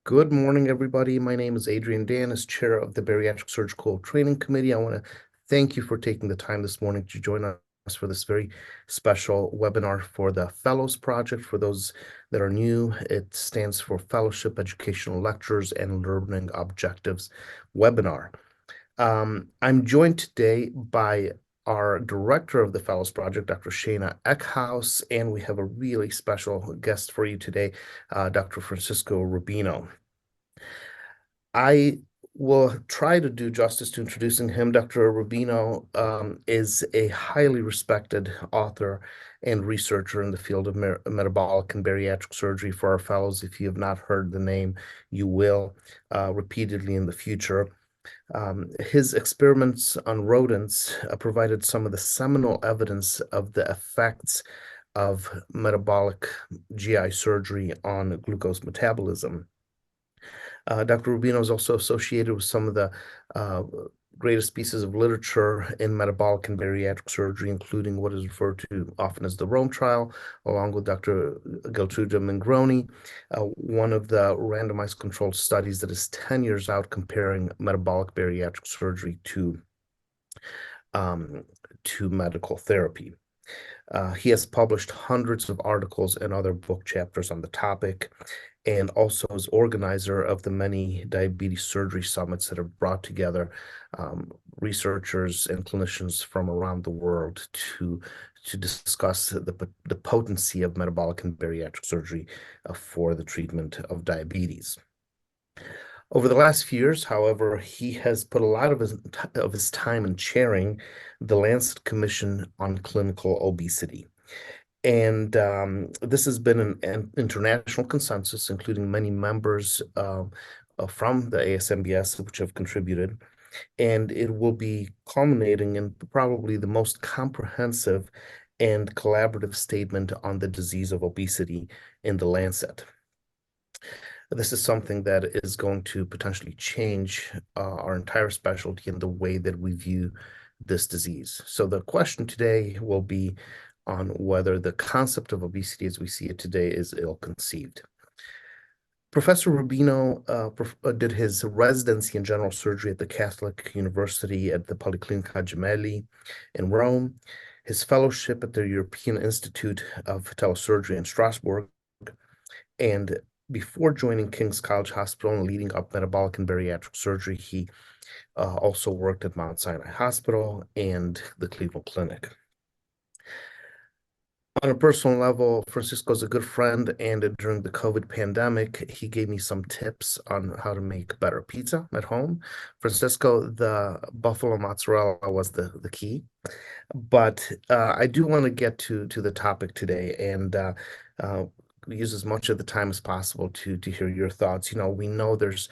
Good morning, everybody. My name is Adrian Dan, as chair of the Bariatric Surgical Training Committee. I want to thank you for taking the time this morning to join us for this very special webinar for the Fellows Project. For those that are new, it stands for Fellowship Educational Lectures and Learning Objectives webinar. I'm joined today by our director of the Fellows Project, Dr. Shaina Eckhouse, and we have a really special guest for you today, Dr. Francesco Rubino. I will try to do justice to introducing him. Dr. Rubino is a highly respected author and researcher in the field of metabolic and bariatric surgery. For our fellows, if you have not heard the name, you will repeatedly in the future. His experiments on rodents provided some of the seminal evidence of the effects of metabolic GI surgery on glucose metabolism. Dr. Rubino is also associated with some of the greatest pieces of literature in metabolic and bariatric surgery, including what is referred to often as the Rome trial, along with Dr. Geltrude Mingroni, one of the randomized controlled studies that is 10 years out comparing metabolic bariatric surgery to medical therapy. He has published hundreds of articles and other book chapters on the topic, and also is organizer of the many diabetes surgery summits that have brought together researchers and clinicians from around the world to discuss the potency of metabolic and bariatric surgery for the treatment of diabetes. Over the last few years, however, he has put a lot of his time in chairing the Lancet Commission on Clinical Obesity. And this has been an international consensus, including many members from the ASMBS, which have contributed. And it will be culminating in probably the most comprehensive and collaborative statement on the disease of obesity in the Lancet. This is something that is going to potentially change our entire specialty and the way that we view this disease. So the question today will be on whether the concept of obesity as we see it today is ill-conceived. Professor Rubino did his residency in general surgery at the Catholic University at the Policlinica Gemelli in Rome, his fellowship at the European Institute of Telesurgery in Strasbourg, and before joining King's College Hospital and leading up metabolic and bariatric surgery, he also worked at Mount Sinai Hospital and the Cleveland Clinic. On a personal level, Francisco is a good friend, and during the COVID pandemic, he gave me some tips on how to make better pizza at home. Francisco, the buffalo mozzarella was the key, but I do want to get to the topic today and use as much of the time as possible to hear your thoughts. We know there's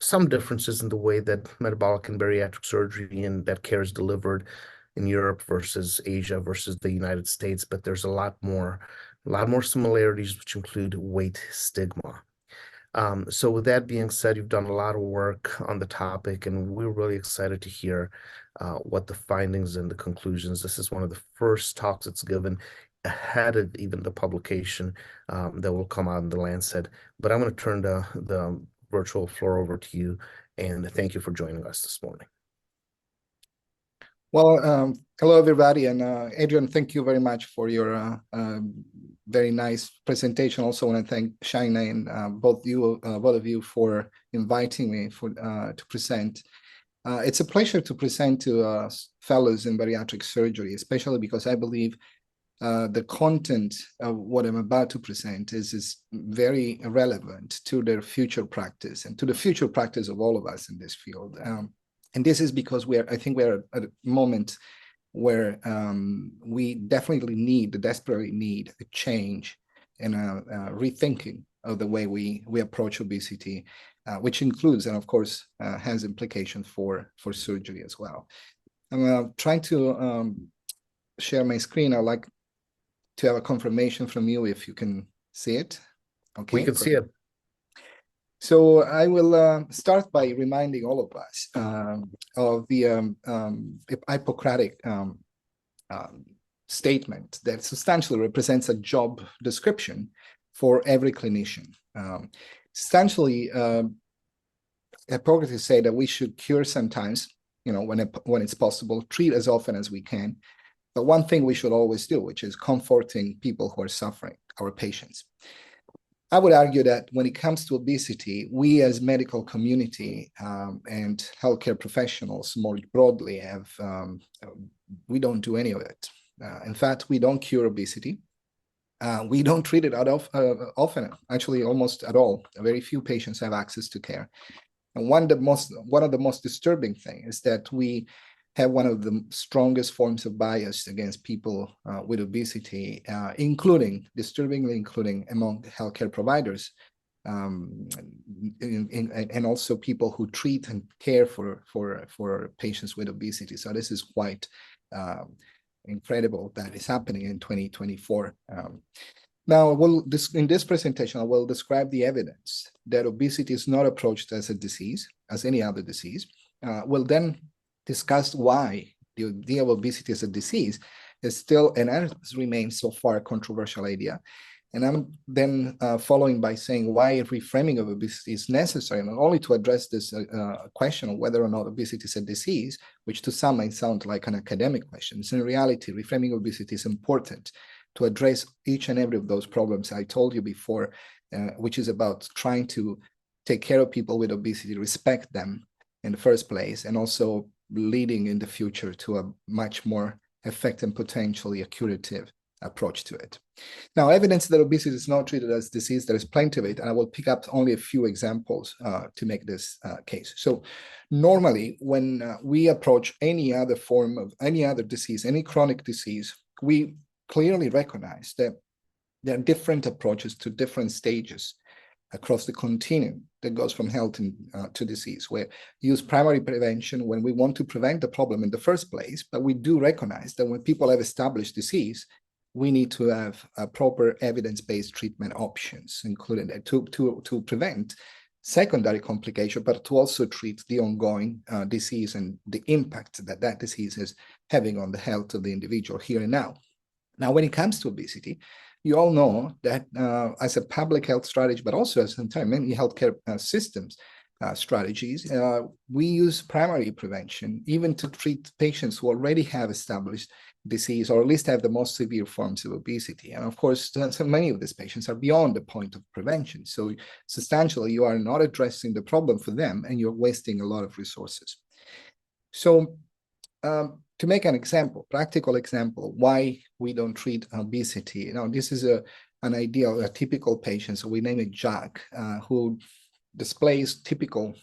some differences in the way that metabolic and bariatric surgery and that care is delivered in Europe versus Asia versus the United States, but there's a lot more similarities, which include weight stigma. So with that being said, you've done a lot of work on the topic, and we're really excited to hear what the findings and the conclusions. This is one of the first talks that's given ahead of even the publication that will come out in the Lancet. But I'm going to turn the virtual floor over to you, and thank you for joining us this morning. Well, hello everybody, and Adrian, thank you very much for your very nice presentation. Also want to thank Shaina and both of you for inviting me to present. It's a pleasure to present to fellows in bariatric surgery, especially because I believe the content of what I'm about to present is very relevant to their future practice and to the future practice of all of us in this field. And this is because I think we're at a moment where we desperately need a change and a rethinking of the way we approach obesity, which includes and of course has implications for surgery as well. I'm trying to share my screen. I'd like to have a confirmation from you if you can see it. Okay, we can see it. So I will start by reminding all of us of the Hippocratic statement that substantially represents a job description for every clinician. Essentially, Hippocrates say that we should cure sometimes, when it's possible, treat as often as we can. But one thing we should always do, which is comforting people who are suffering, our patients. I would argue that when it comes to obesity, we as medical community and healthcare professionals more broadly we don't do any of it. In fact, we don't cure obesity. We don't treat it often, actually almost at all. Very few patients have access to care. And one of the most disturbing things is that we have one of the strongest forms of bias against people with obesity, disturbingly including among healthcare providers, and also people who treat and care for patients with obesity. So this is quite incredible that is happening in 2024. Now, in this presentation, I will describe the evidence that obesity is not approached as a disease, as any other disease. We'll then discuss why the idea of obesity as a disease is still and has remained so far a controversial idea. And I'm then following by saying why reframing of obesity is necessary, not only to address this question of whether or not obesity is a disease, which to some might sound like an academic question. So in reality, reframing obesity is important to address each and every of those problems I told you before, which is about trying to take care of people with obesity, respect them in the first place, and also leading in the future to a much more effective and potentially a curative approach to it. Now, evidence that obesity is not treated as disease, there is plenty of it, and I will pick up only a few examples to make this case. So normally, when we approach any other form of any other disease, any chronic disease, we clearly recognize that there are different approaches to different stages across the continuum that goes from health to disease, where we use primary prevention when we want to prevent the problem in the first place, but we do recognize that when people have established disease, we need to have proper evidence-based treatment options, including to prevent secondary complication, but to also treat the ongoing disease and the impact that that disease is having on the health of the individual here and now. Now, when it comes to obesity, you all know that as a public health strategy, but also as many healthcare systems strategies, we use primary prevention even to treat patients who already have established disease or at least have the most severe forms of obesity. And of course, so many of these patients are beyond the point of prevention. So substantially, you are not addressing the problem for them and you're wasting a lot of resources. So to make an example, practical example, why we don't treat obesity. Now, this is an ideal, a typical patient, so we name it Jack, who displays typical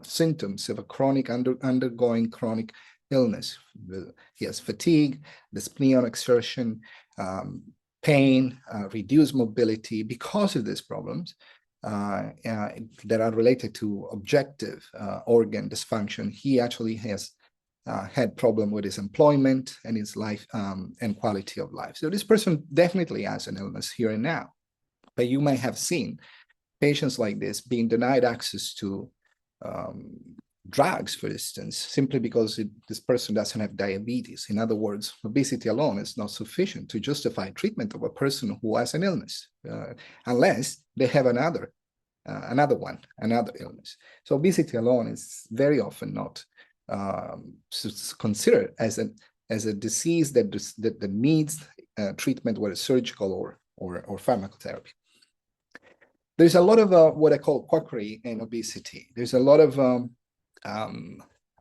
symptoms of a undergoing chronic illness. He has fatigue, dyspnea on exertion, pain, reduced mobility. Because of these problems that are related to objective organ dysfunction, he actually has had problem with his employment and his life and quality of life. So this person definitely has an illness here and now. But you may have seen patients like this being denied access to drugs, for instance, simply because this person doesn't have diabetes. In other words, obesity alone is not sufficient to justify treatment of a person who has an illness, unless they have another illness. So obesity alone is very often not considered as a disease that needs treatment, whether surgical or pharmacotherapy. There's a lot of what I call quackery in obesity. There's a lot of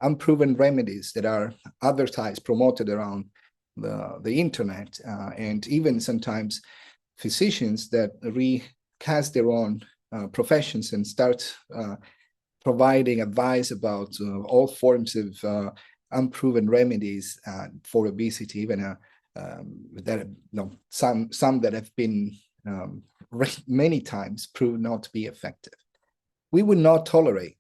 unproven remedies that are advertised, promoted around the internet, and even sometimes physicians that recast their own professions and start providing advice about all forms of unproven remedies for obesity, even some that have been many times proved not to be effective. We would not tolerate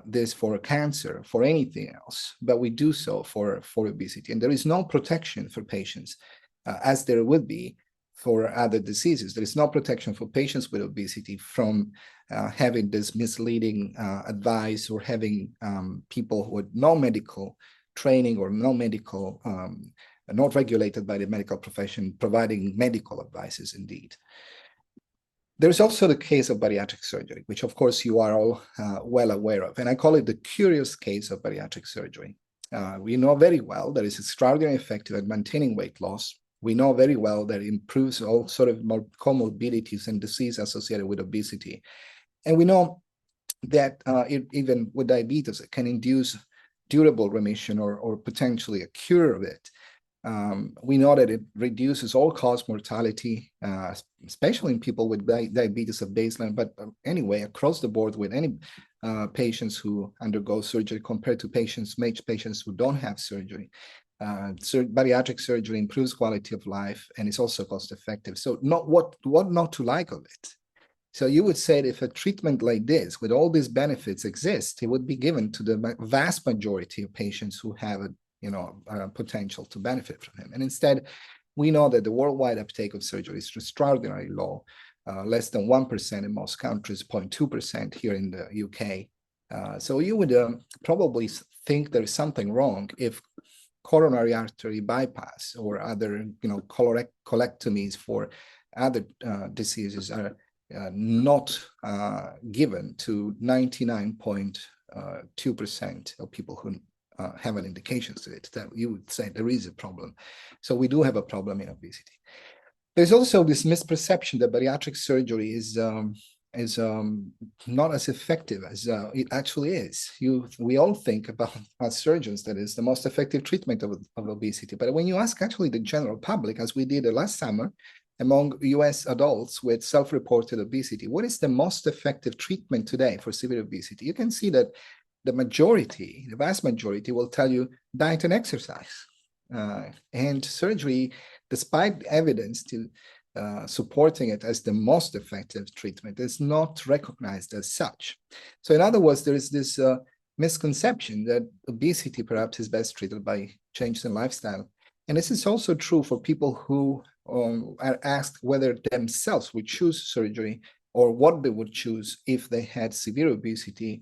this for cancer, for anything else, but we do so for obesity. And there is no protection for patients, as there would be for other diseases. There is no protection for patients with obesity from having this misleading advice, or having people with no medical training or no medical, not regulated by the medical profession, providing medical advices indeed. There's also the case of bariatric surgery, which of course you are all well aware of. And I call it the curious case of bariatric surgery. We know very well that it's extraordinarily effective at maintaining weight loss. We know very well that it improves all sort of comorbidities and disease associated with obesity. And we know that even with diabetes, it can induce durable remission or potentially a cure of it. We know that it reduces all-cause mortality, especially in people with diabetes of baseline, but anyway, across the board with any patients who undergo surgery compared to MAGE patients who don't have surgery. Bariatric surgery improves quality of life and is also cost-effective. So what not to like of it? So you would say that if a treatment like this, with all these benefits exist, it would be given to the vast majority of patients who have potential to benefit from him. And instead, we know that the worldwide uptake of surgery is extraordinarily low, less than 1% in most countries, 0.2% here in the UK. So you would probably think there is something wrong if coronary artery bypass or other, colectomies for other diseases are not given to 99.2% of people who have an indication to it. That you would say there is a problem. So we do have a problem in obesity. There's also this misperception that bariatric surgery is not as effective as it actually is. We all think about as surgeons that is the most effective treatment of obesity. But when you ask actually the general public, as we did last summer, among US adults with self-reported obesity, what is the most effective treatment today for severe obesity? You can see that the vast majority will tell you diet and exercise. And surgery, despite evidence to supporting it as the most effective treatment, is not recognized as such. So in other words, there is this misconception that obesity perhaps is best treated by changes in lifestyle. And this is also true for people who are asked whether themselves would choose surgery or what they would choose if they had severe obesity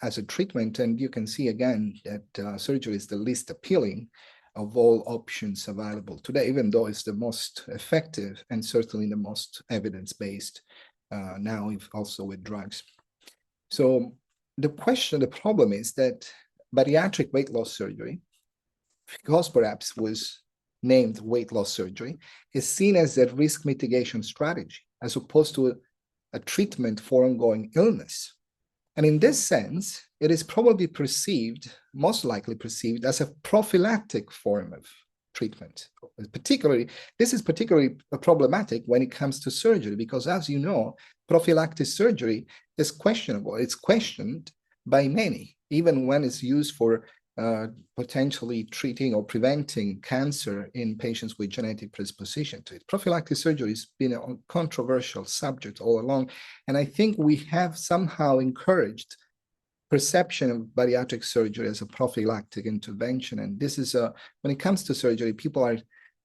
as a treatment. And you can see again that surgery is the least appealing of all options available today, even though it's the most effective and certainly the most evidence-based now, also with drugs. So the problem is that bariatric weight loss surgery, because perhaps was named weight loss surgery, is seen as a risk mitigation strategy as opposed to a treatment for ongoing illness. And in this sense, it is probably most likely perceived as a prophylactic form of treatment. This is particularly problematic when it comes to surgery, because as you know, prophylactic surgery is questionable. It's questioned by many, even when it's used for potentially treating or preventing cancer in patients with genetic predisposition to it. Prophylactic surgery has been a controversial subject all along, and I think we have somehow encouraged perception of bariatric surgery as a prophylactic intervention. And this is when it comes to surgery, people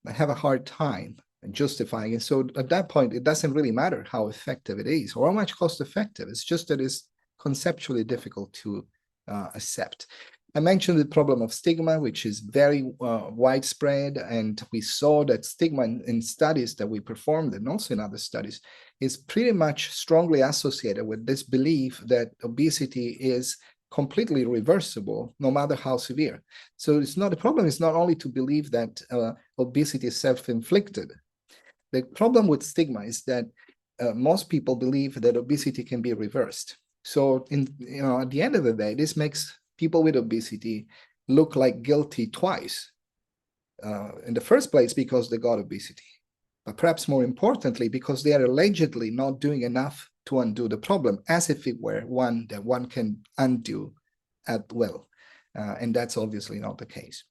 have a hard time justifying it. So at that point, it doesn't really matter how effective it is or how much cost effective. It's just that it's conceptually difficult to accept. I mentioned the problem of stigma, which is very widespread, and we saw that stigma in studies that we performed and also in other studies is pretty much strongly associated with this belief that obesity is completely reversible, no matter how severe. So the problem is not only to believe that obesity is self-inflicted. The problem with stigma is that most people believe that obesity can be reversed. So at the end of the day, this makes people with obesity look like guilty twice. In the first place, because they got obesity, but perhaps more importantly, because they are allegedly not doing enough to undo the problem, as if it were one that one can undo at will. And that's obviously not the case.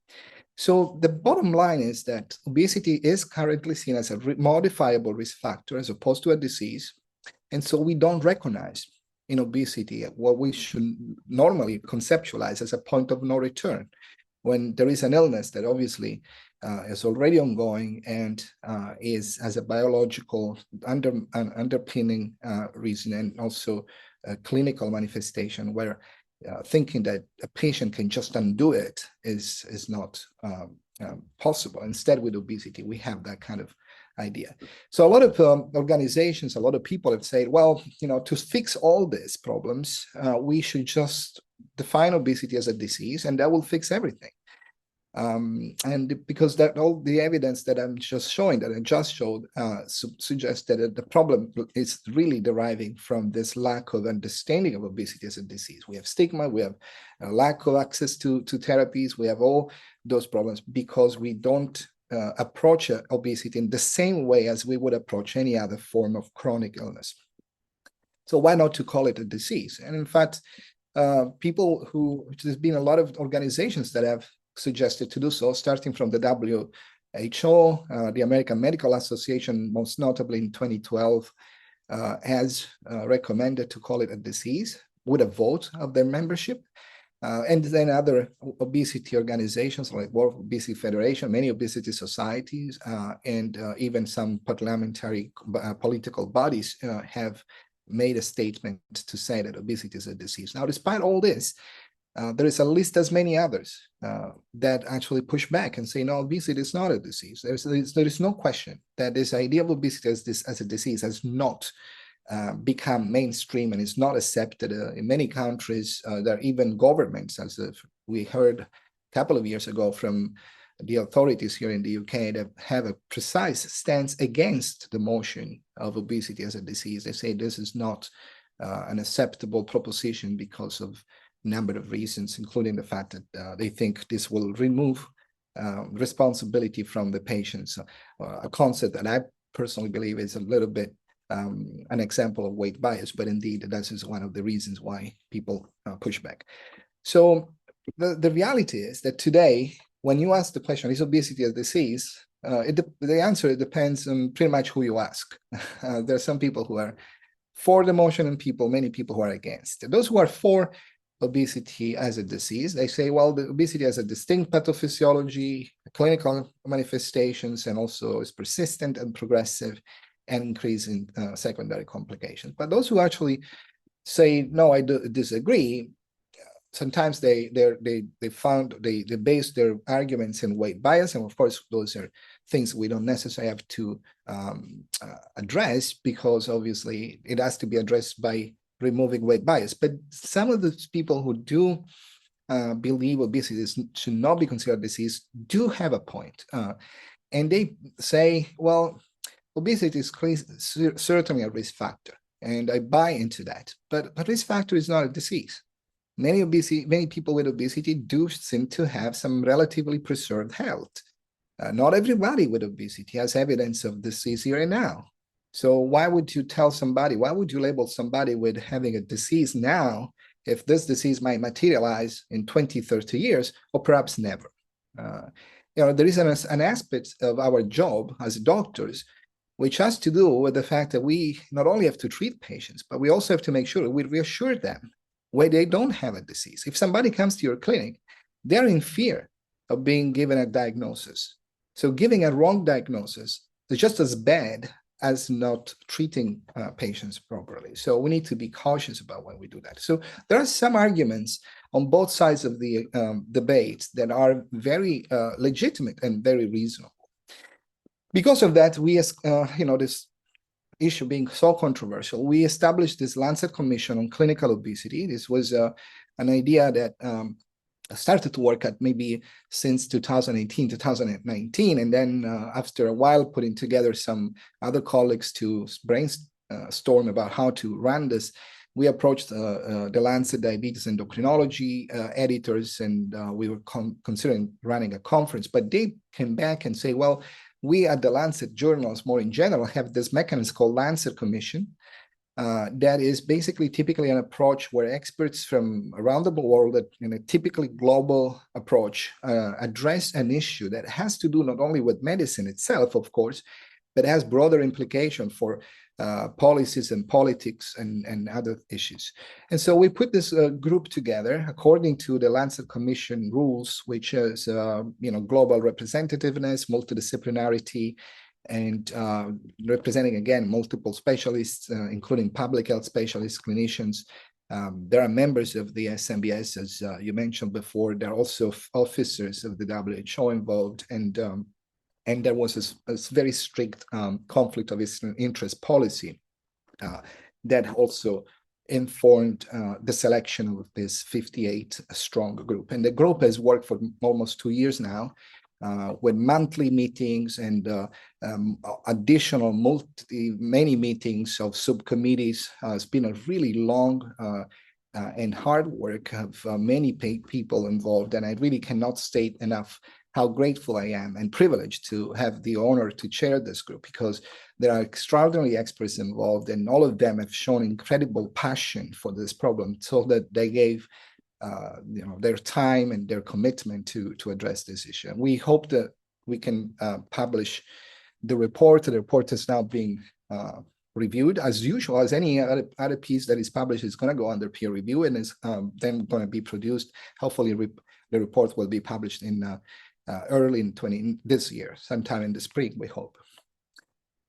So the bottom line is that obesity is currently seen as a modifiable risk factor as opposed to a disease. And so we don't recognize in obesity what we should normally conceptualize as a point of no return, when there is an illness that obviously is already ongoing and has a biological underpinning reason, and also a clinical manifestation where thinking that a patient can just undo it is not possible. Instead, with obesity, we have that kind of idea. So a lot of organizations, a lot of people have said, well, to fix all these problems, we should just define obesity as a disease, and that will fix everything. And because that all the evidence that I'm just showing, that I just showed, suggests that the problem is really deriving from this lack of understanding of obesity as a disease. We have stigma, we have a lack of access to therapies, we have all those problems because we don't approach obesity in the same way as we would approach any other form of chronic illness. So why not to call it a disease? And in fact, there's been a lot of organizations that have suggested to do so, starting from the WHO, the American Medical Association, most notably in 2012, has recommended to call it a disease with a vote of their membership. And then other obesity organizations like World Obesity Federation, many obesity societies, and even some parliamentary political bodies have made a statement to say that obesity is a disease. Now, despite all this, there is at least as many others that actually push back and say, no, obesity is not a disease. There is no question that this idea of obesity as a disease has not become mainstream and is not accepted in many countries. There are even governments, as we heard a couple of years ago from the authorities here in the UK, that have a precise stance against the motion of obesity as a disease. They say this is not an acceptable proposition because of number of reasons, including the fact that they think this will remove responsibility from the patients, a concept that I personally believe is a little bit an example of weight bias, but indeed that is one of the reasons why people push back. So the reality is that today, when you ask the question, is obesity a disease? The answer depends on pretty much who you ask. There are some people who are for the motion and many people who are against. Those who are for obesity as a disease, they say, well, the obesity has a distinct pathophysiology, clinical manifestations, and also is persistent and progressive and increase in secondary complications. But those who actually say, no, I disagree, sometimes they base their arguments in weight bias, and of course those are things we don't necessarily have to address, because obviously it has to be addressed by removing weight bias. But some of those people who do believe obesity should not be considered a disease do have a point, and they say, well, obesity is certainly a risk factor, and I buy into that, but risk factor is not a disease. Many people with obesity do seem to have some relatively preserved health. Not everybody with obesity has evidence of disease here and now. So why would you label somebody with having a disease now if this disease might materialize in 20, 30 years, or perhaps never? There is an aspect of our job as doctors which has to do with the fact that we not only have to treat patients, but we also have to make sure we reassure them where they don't have a disease. If somebody comes to your clinic, they're in fear of being given a diagnosis. So giving a wrong diagnosis is just as bad as not treating patients properly. So we need to be cautious about when we do that. So there are some arguments on both sides of the debate that are very legitimate and very reasonable. Because of that, we, this issue being so controversial, we established this Lancet Commission on Clinical Obesity. This was an idea that started to work at maybe since 2018, 2019, and then after a while putting together some other colleagues to brainstorm about how to run this, we approached the Lancet Diabetes Endocrinology editors, and we were considering running a conference, but they came back and say, well, we at the Lancet journals, more in general, have this mechanism called Lancet Commission that is basically typically an approach where experts from around the world in a typically global approach address an issue that has to do not only with medicine itself, of course, but has broader implication for policies and politics and other issues. And so we put this group together according to the Lancet Commission rules, which is global representativeness, multidisciplinarity, and representing again multiple specialists, including public health specialists, clinicians. There are members of the ASMBS, as you mentioned before. There are also officers of the WHO involved, and And there was a very strict conflict of interest policy that also informed the selection of this 58-strong group. And the group has worked for almost 2 years now, with monthly meetings and additional many meetings of subcommittees. It's been a really long and hard work of many people involved, and I really cannot state enough how grateful I am and privileged to have the honor to chair this group, because there are extraordinary experts involved, and all of them have shown incredible passion for this problem, so that they gave their time and their commitment to address this issue. And we hope that we can publish the report. The report is now being reviewed as usual, as any other piece that is published is going to go under peer review and is then going to be produced. Hopefully, the report will be published in early in this year, sometime in the spring, we hope.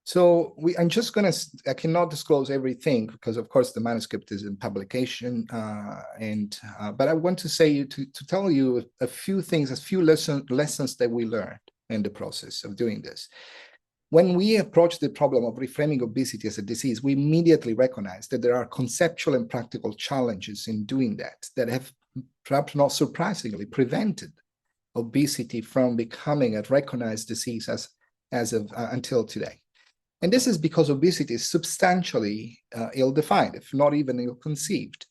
So I'm just going to, I cannot disclose everything because, of course, the manuscript is in publication. But I want to say to tell you a few things, a few lessons that we learned in the process of doing this. When we approach the problem of reframing obesity as a disease, we immediately recognize that there are conceptual and practical challenges in doing that have, perhaps not surprisingly, prevented obesity from becoming a recognized disease as of until today. And this is because obesity is substantially ill-defined, if not even ill-conceived.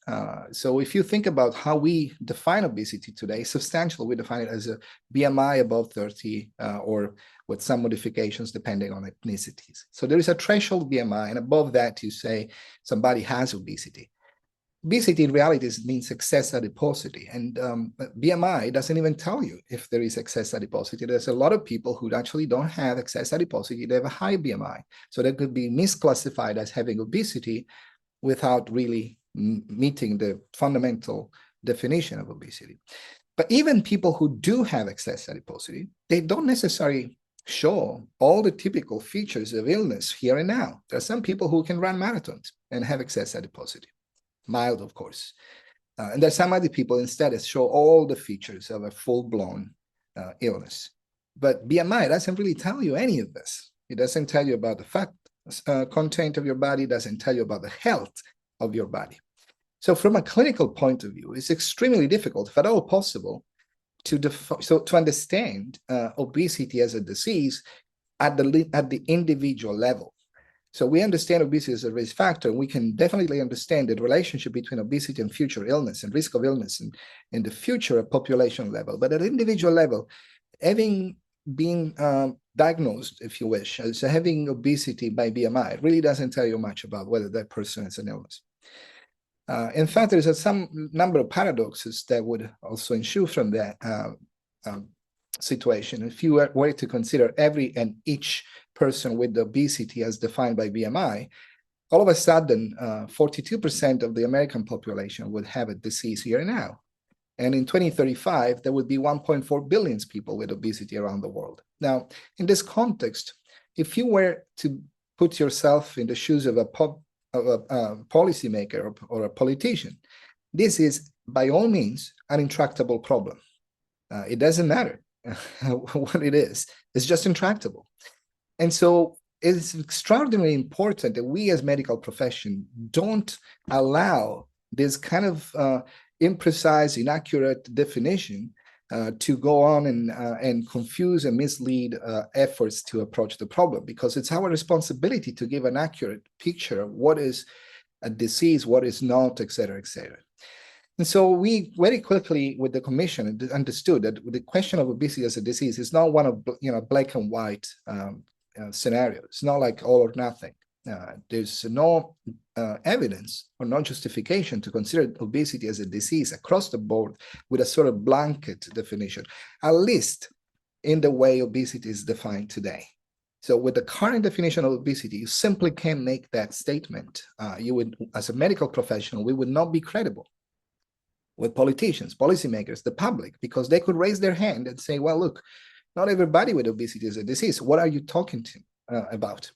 So if you think about how we define obesity today, substantially we define it as a BMI above 30 or with some modifications depending on ethnicities. So there is a threshold BMI, and above that you say somebody has obesity. Obesity in reality means excess adiposity, and BMI doesn't even tell you if there is excess adiposity. There's a lot of people who actually don't have excess adiposity, they have a high BMI. So they could be misclassified as having obesity without really meeting the fundamental definition of obesity. But even people who do have excess adiposity, they don't necessarily show all the typical features of illness here and now. There are some people who can run marathons and have excess adiposity. Mild, of course. And there's some other people instead that show all the features of a full-blown illness. But BMI doesn't really tell you any of this. It doesn't tell you about the fat content of your body, doesn't tell you about the health of your body. So from a clinical point of view, it's extremely difficult, if at all possible, to understand obesity as a disease at the individual level. So we understand obesity as a risk factor. We can definitely understand the relationship between obesity and future illness and risk of illness in the future at population level. But at individual level, having been diagnosed, if you wish, as having obesity by BMI really doesn't tell you much about whether that person has an illness. In fact, there's some number of paradoxes that would also ensue from that situation. If you were to consider every and each person with obesity as defined by BMI, all of a sudden, 42% of the American population would have a disease here and now. And in 2035, there would be 1.4 billion people with obesity around the world. Now, in this context, if you were to put yourself in the shoes of a policymaker or a politician, this is by all means an intractable problem. It doesn't matter what it is, it's just intractable. And so it's extraordinarily important that we as medical profession don't allow this kind of imprecise, inaccurate definition to go on and confuse and mislead efforts to approach the problem, because it's our responsibility to give an accurate picture of what is a disease, what is not, et cetera, et cetera. And so we very quickly with the commission understood that the question of obesity as a disease is not one of black and white scenario. It's not like all or nothing. There's no evidence or no justification to consider obesity as a disease across the board with a sort of blanket definition, at least in the way obesity is defined today. So with the current definition of obesity, you simply can't make that statement. You would, as a medical professional, we would not be credible with politicians, policymakers, the public, because they could raise their hand and say, well, look, not everybody with obesity is a disease. What are you talking about?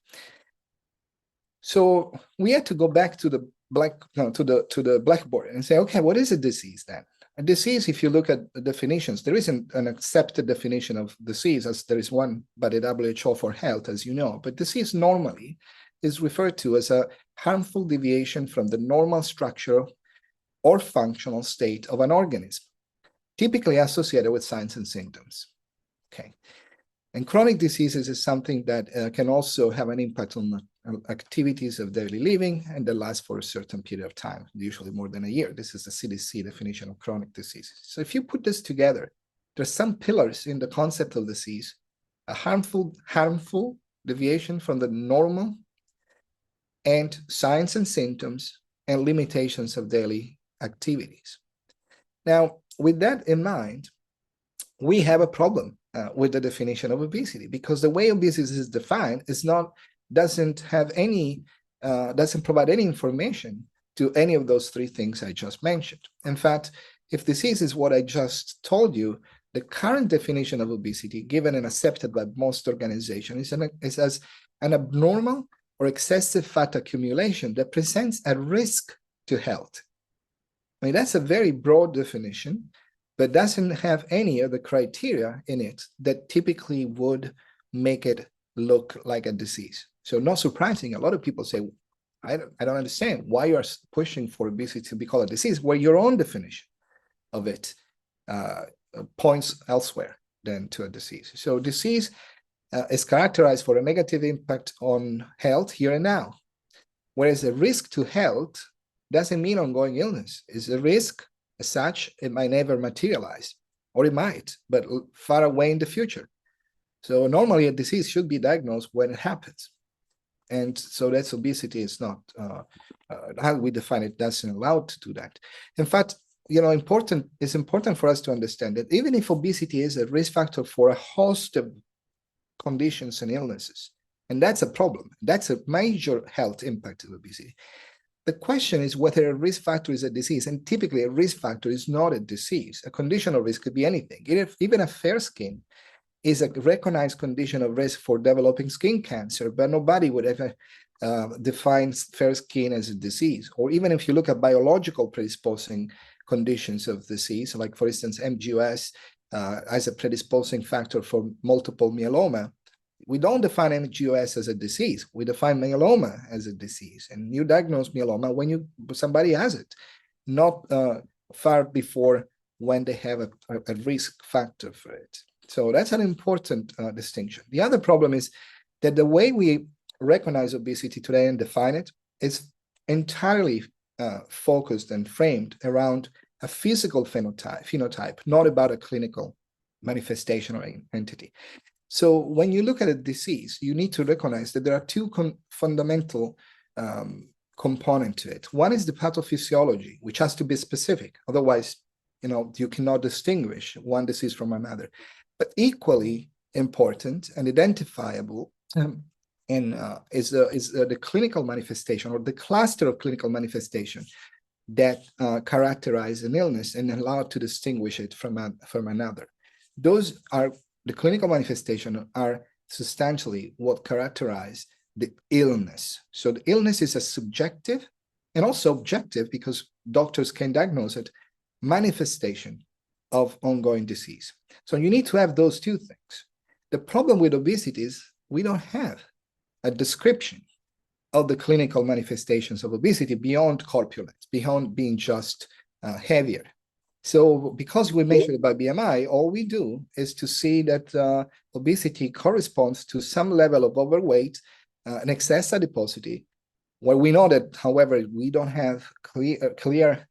So we had to go back to the blackboard and say, okay, what is a disease then? A disease, if you look at the definitions, there isn't an accepted definition of disease, as there is one by the WHO for health, as you know. But disease normally is referred to as a harmful deviation from the normal structure or functional state of an organism, typically associated with signs and symptoms. Okay. And chronic diseases is something that can also have an impact on activities of daily living, and that lasts for a certain period of time, usually more than a year. This is the CDC definition of chronic diseases. So if you put this together, there's some pillars in the concept of disease: a harmful deviation from the normal, and signs and symptoms, and limitations of daily activities. Now, with that in mind, we have a problem with the definition of obesity, because the way obesity is defined doesn't provide any information to any of those three things I just mentioned. In fact, if disease is what I just told you, the current definition of obesity, given and accepted by most organizations, is as an abnormal or excessive fat accumulation that presents a risk to health. I mean, that's a very broad definition, but doesn't have any of the criteria in it that typically would make it look like a disease. So not surprising, a lot of people say, I don't understand why you are pushing for obesity to be called a disease, where your own definition of it points elsewhere than to a disease. So disease is characterized for a negative impact on health here and now, whereas a risk to health doesn't mean ongoing illness. It's a risk. As such, it might never materialize, or it might, but far away in the future. So normally a disease should be diagnosed when it happens. And so that's obesity is not, how we define it doesn't allow to do that. In fact, it's important for us to understand that even if obesity is a risk factor for a host of conditions and illnesses, and that's a problem, that's a major health impact of obesity. The question is whether a risk factor is a disease, and typically a risk factor is not a disease. A condition of risk could be anything. Even a fair skin is a recognized condition of risk for developing skin cancer, but nobody would ever define fair skin as a disease. Or even if you look at biological predisposing conditions of disease, like for instance, MGUS as a predisposing factor for multiple myeloma, we don't define MGUS as a disease. We define myeloma as a disease. And you diagnose myeloma when somebody has it, not far before when they have a risk factor for it. So that's an important distinction. The other problem is that the way we recognize obesity today and define it is entirely focused and framed around a physical phenotype, not about a clinical manifestation or entity. So when you look at a disease, you need to recognize that there are two fundamental components to it. One is the pathophysiology, which has to be specific. Otherwise, you cannot distinguish one disease from another. But equally important and identifiable is the clinical manifestation, or the cluster of clinical manifestation that characterize an illness and allow to distinguish it from another. Those are the clinical manifestations are substantially what characterize the illness. So the illness is a subjective and also objective, because doctors can diagnose it, manifestation of ongoing disease. So you need to have those two things. The problem with obesity is we don't have a description of the clinical manifestations of obesity beyond corpulence, beyond being just heavier. So because we measure it by BMI, all we do is to see that obesity corresponds to some level of overweight, an excess adiposity, where we know that, however, we don't have clear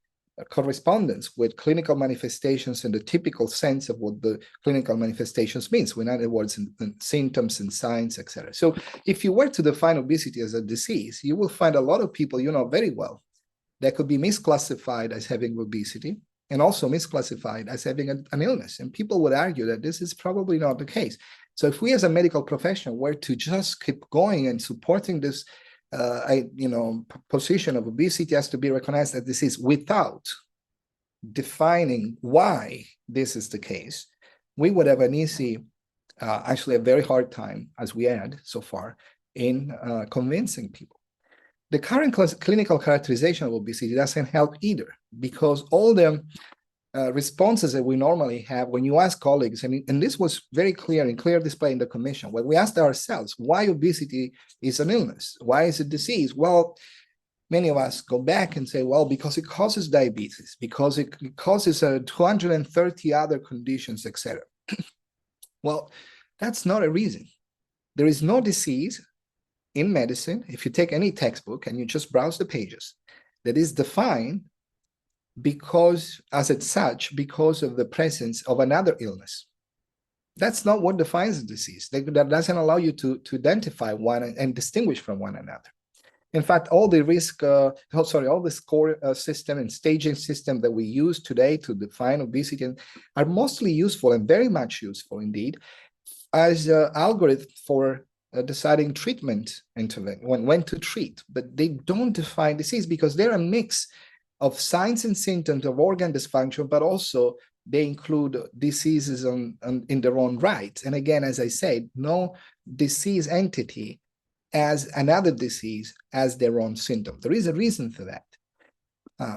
correspondence with clinical manifestations in the typical sense of what the clinical manifestations means, in other words, in symptoms and signs, etc. So if you were to define obesity as a disease, you will find a lot of people you know very well that could be misclassified as having obesity, and also misclassified as having an illness. And people would argue that this is probably not the case. So if we as a medical profession were to just keep going and supporting this position of obesity has to be recognized as disease without defining why this is the case, we would have an easy, actually a very hard time, as we had so far, in convincing people. The current clinical characterization of obesity doesn't help either, because all the responses that we normally have when you ask colleagues, and this was very clear in clear display in the commission, when we asked ourselves why obesity is an illness, why is it disease? Well, many of us go back and say, well, because it causes diabetes, because it causes 230 other conditions, etc. Well, that's not a reason. There is no disease in medicine, if you take any textbook and you just browse the pages, that is defined because, as it's such, because of the presence of another illness. That's not what defines a disease. That doesn't allow you to identify one and distinguish from one another. In fact, all the all the score system and staging system that we use today to define obesity are mostly useful and very much useful indeed as algorithm for deciding treatment intervention, when to treat, but they don't define disease because they're a mix of signs and symptoms of organ dysfunction, but also they include diseases in their own right. And again, as I said, no disease entity as another disease as their own symptom. There is a reason for that.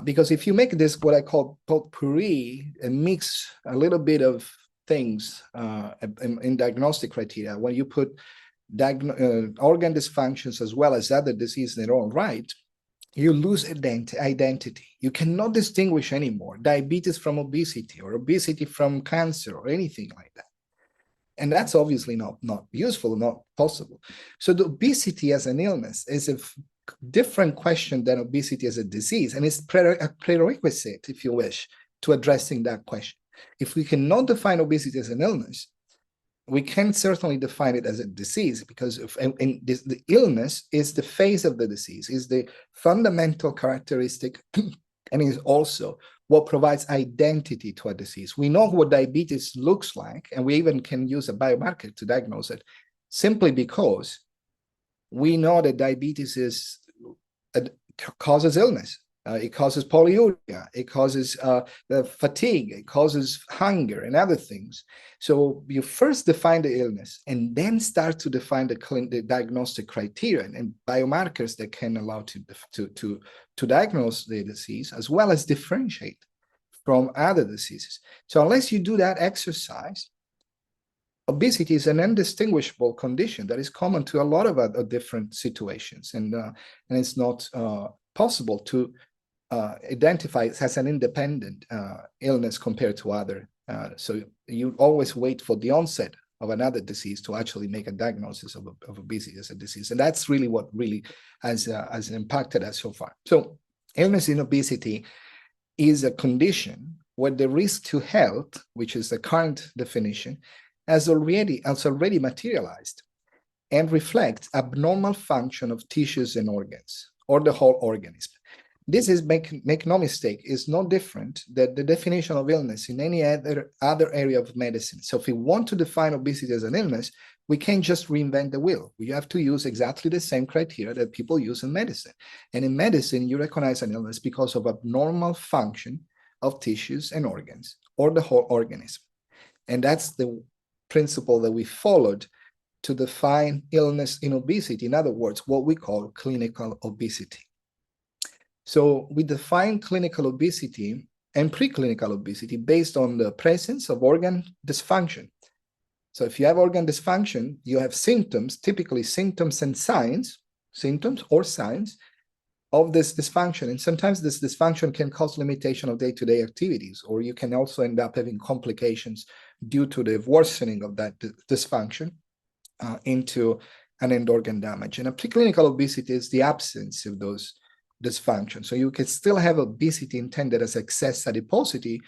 Because if you make this what I call potpourri, and mix a little bit of things in diagnostic criteria, when you put organ dysfunctions as well as other diseases in their own right, you lose identity. You cannot distinguish anymore diabetes from obesity or obesity from cancer or anything like that. And that's obviously not useful, not possible. So the obesity as an illness is a different question than obesity as a disease. And it's a prerequisite, if you wish, to addressing that question. If we cannot define obesity as an illness, we can certainly define it as a disease because the illness is the phase of the disease, is the fundamental characteristic, and is also what provides identity to a disease. We know what diabetes looks like, and we even can use a biomarker to diagnose it, simply because we know that diabetes causes illness. It causes polyuria, it causes fatigue, it causes hunger and other things. So you first define the illness and then start to define the diagnostic criteria and biomarkers that can allow to diagnose the disease as well as differentiate from other diseases. So unless you do that exercise, obesity is an indistinguishable condition that is common to a lot of different situations, and it's not possible to identify it as an independent illness compared to other. So you always wait for the onset of another disease to actually make a diagnosis of obesity as a disease. And that's really what really has impacted us so far. So illness in obesity is a condition where the risk to health, which is the current definition, has already materialized and reflects abnormal function of tissues and organs or the whole organism. This is, make no mistake, is no different than the definition of illness in any other area of medicine. So if we want to define obesity as an illness, we can't just reinvent the wheel. We have to use exactly the same criteria that people use in medicine. And in medicine, you recognize an illness because of abnormal function of tissues and organs or the whole organism. And that's the principle that we followed to define illness in obesity. In other words, what we call clinical obesity. So we define clinical obesity and preclinical obesity based on the presence of organ dysfunction. So if you have organ dysfunction, you have symptoms, typically symptoms and signs, symptoms or signs of this dysfunction. And sometimes this dysfunction can cause limitation of day-to-day activities, or you can also end up having complications due to the worsening of that dysfunction into an end organ damage. And a preclinical obesity is the absence of those dysfunction. So you can still have obesity intended as excess adiposity,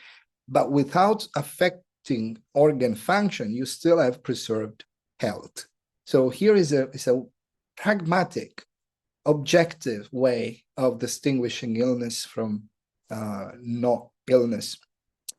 but without affecting organ function, you still have preserved health. So here is a pragmatic, objective way of distinguishing illness from not illness,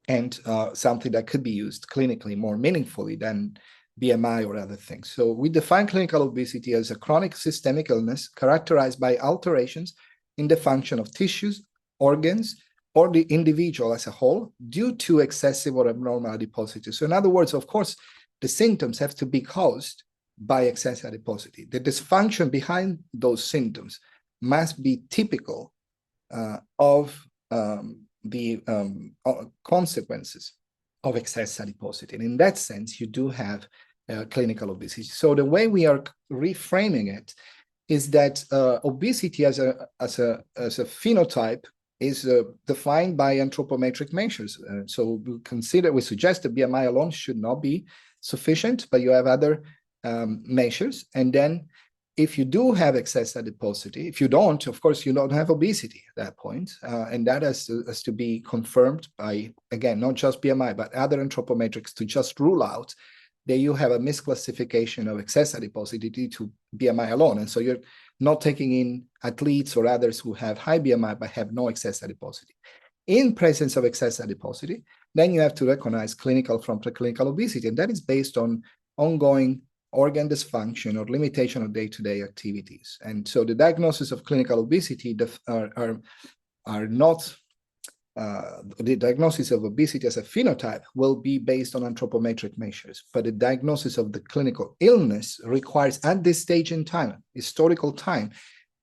and something that could be used clinically more meaningfully than BMI or other things. So we define clinical obesity as a chronic systemic illness characterized by alterations in the function of tissues, organs, or the individual as a whole due to excessive or abnormal adiposity. So in other words, of course, the symptoms have to be caused by excess adiposity. The dysfunction behind those symptoms must be typical of the consequences of excess adiposity. And in that sense, you do have clinical obesity. So the way we are reframing it is that obesity as a phenotype is defined by anthropometric measures. So we suggest that BMI alone should not be sufficient, but you have other measures. And then if you do have excess adiposity, if you don't, of course, you don't have obesity at that point. And that has to be confirmed by, again, not just BMI, but other anthropometrics to just rule out that you have a misclassification of excess adiposity due to BMI alone. And so you're not taking in athletes or others who have high BMI but have no excess adiposity. In presence of excess adiposity, then you have to recognize clinical from preclinical obesity, and that is based on ongoing organ dysfunction or limitation of day-to-day activities. And so the diagnosis of clinical obesity are not the diagnosis of obesity as a phenotype will be based on anthropometric measures, but the diagnosis of the clinical illness requires, at this stage in time, historical time,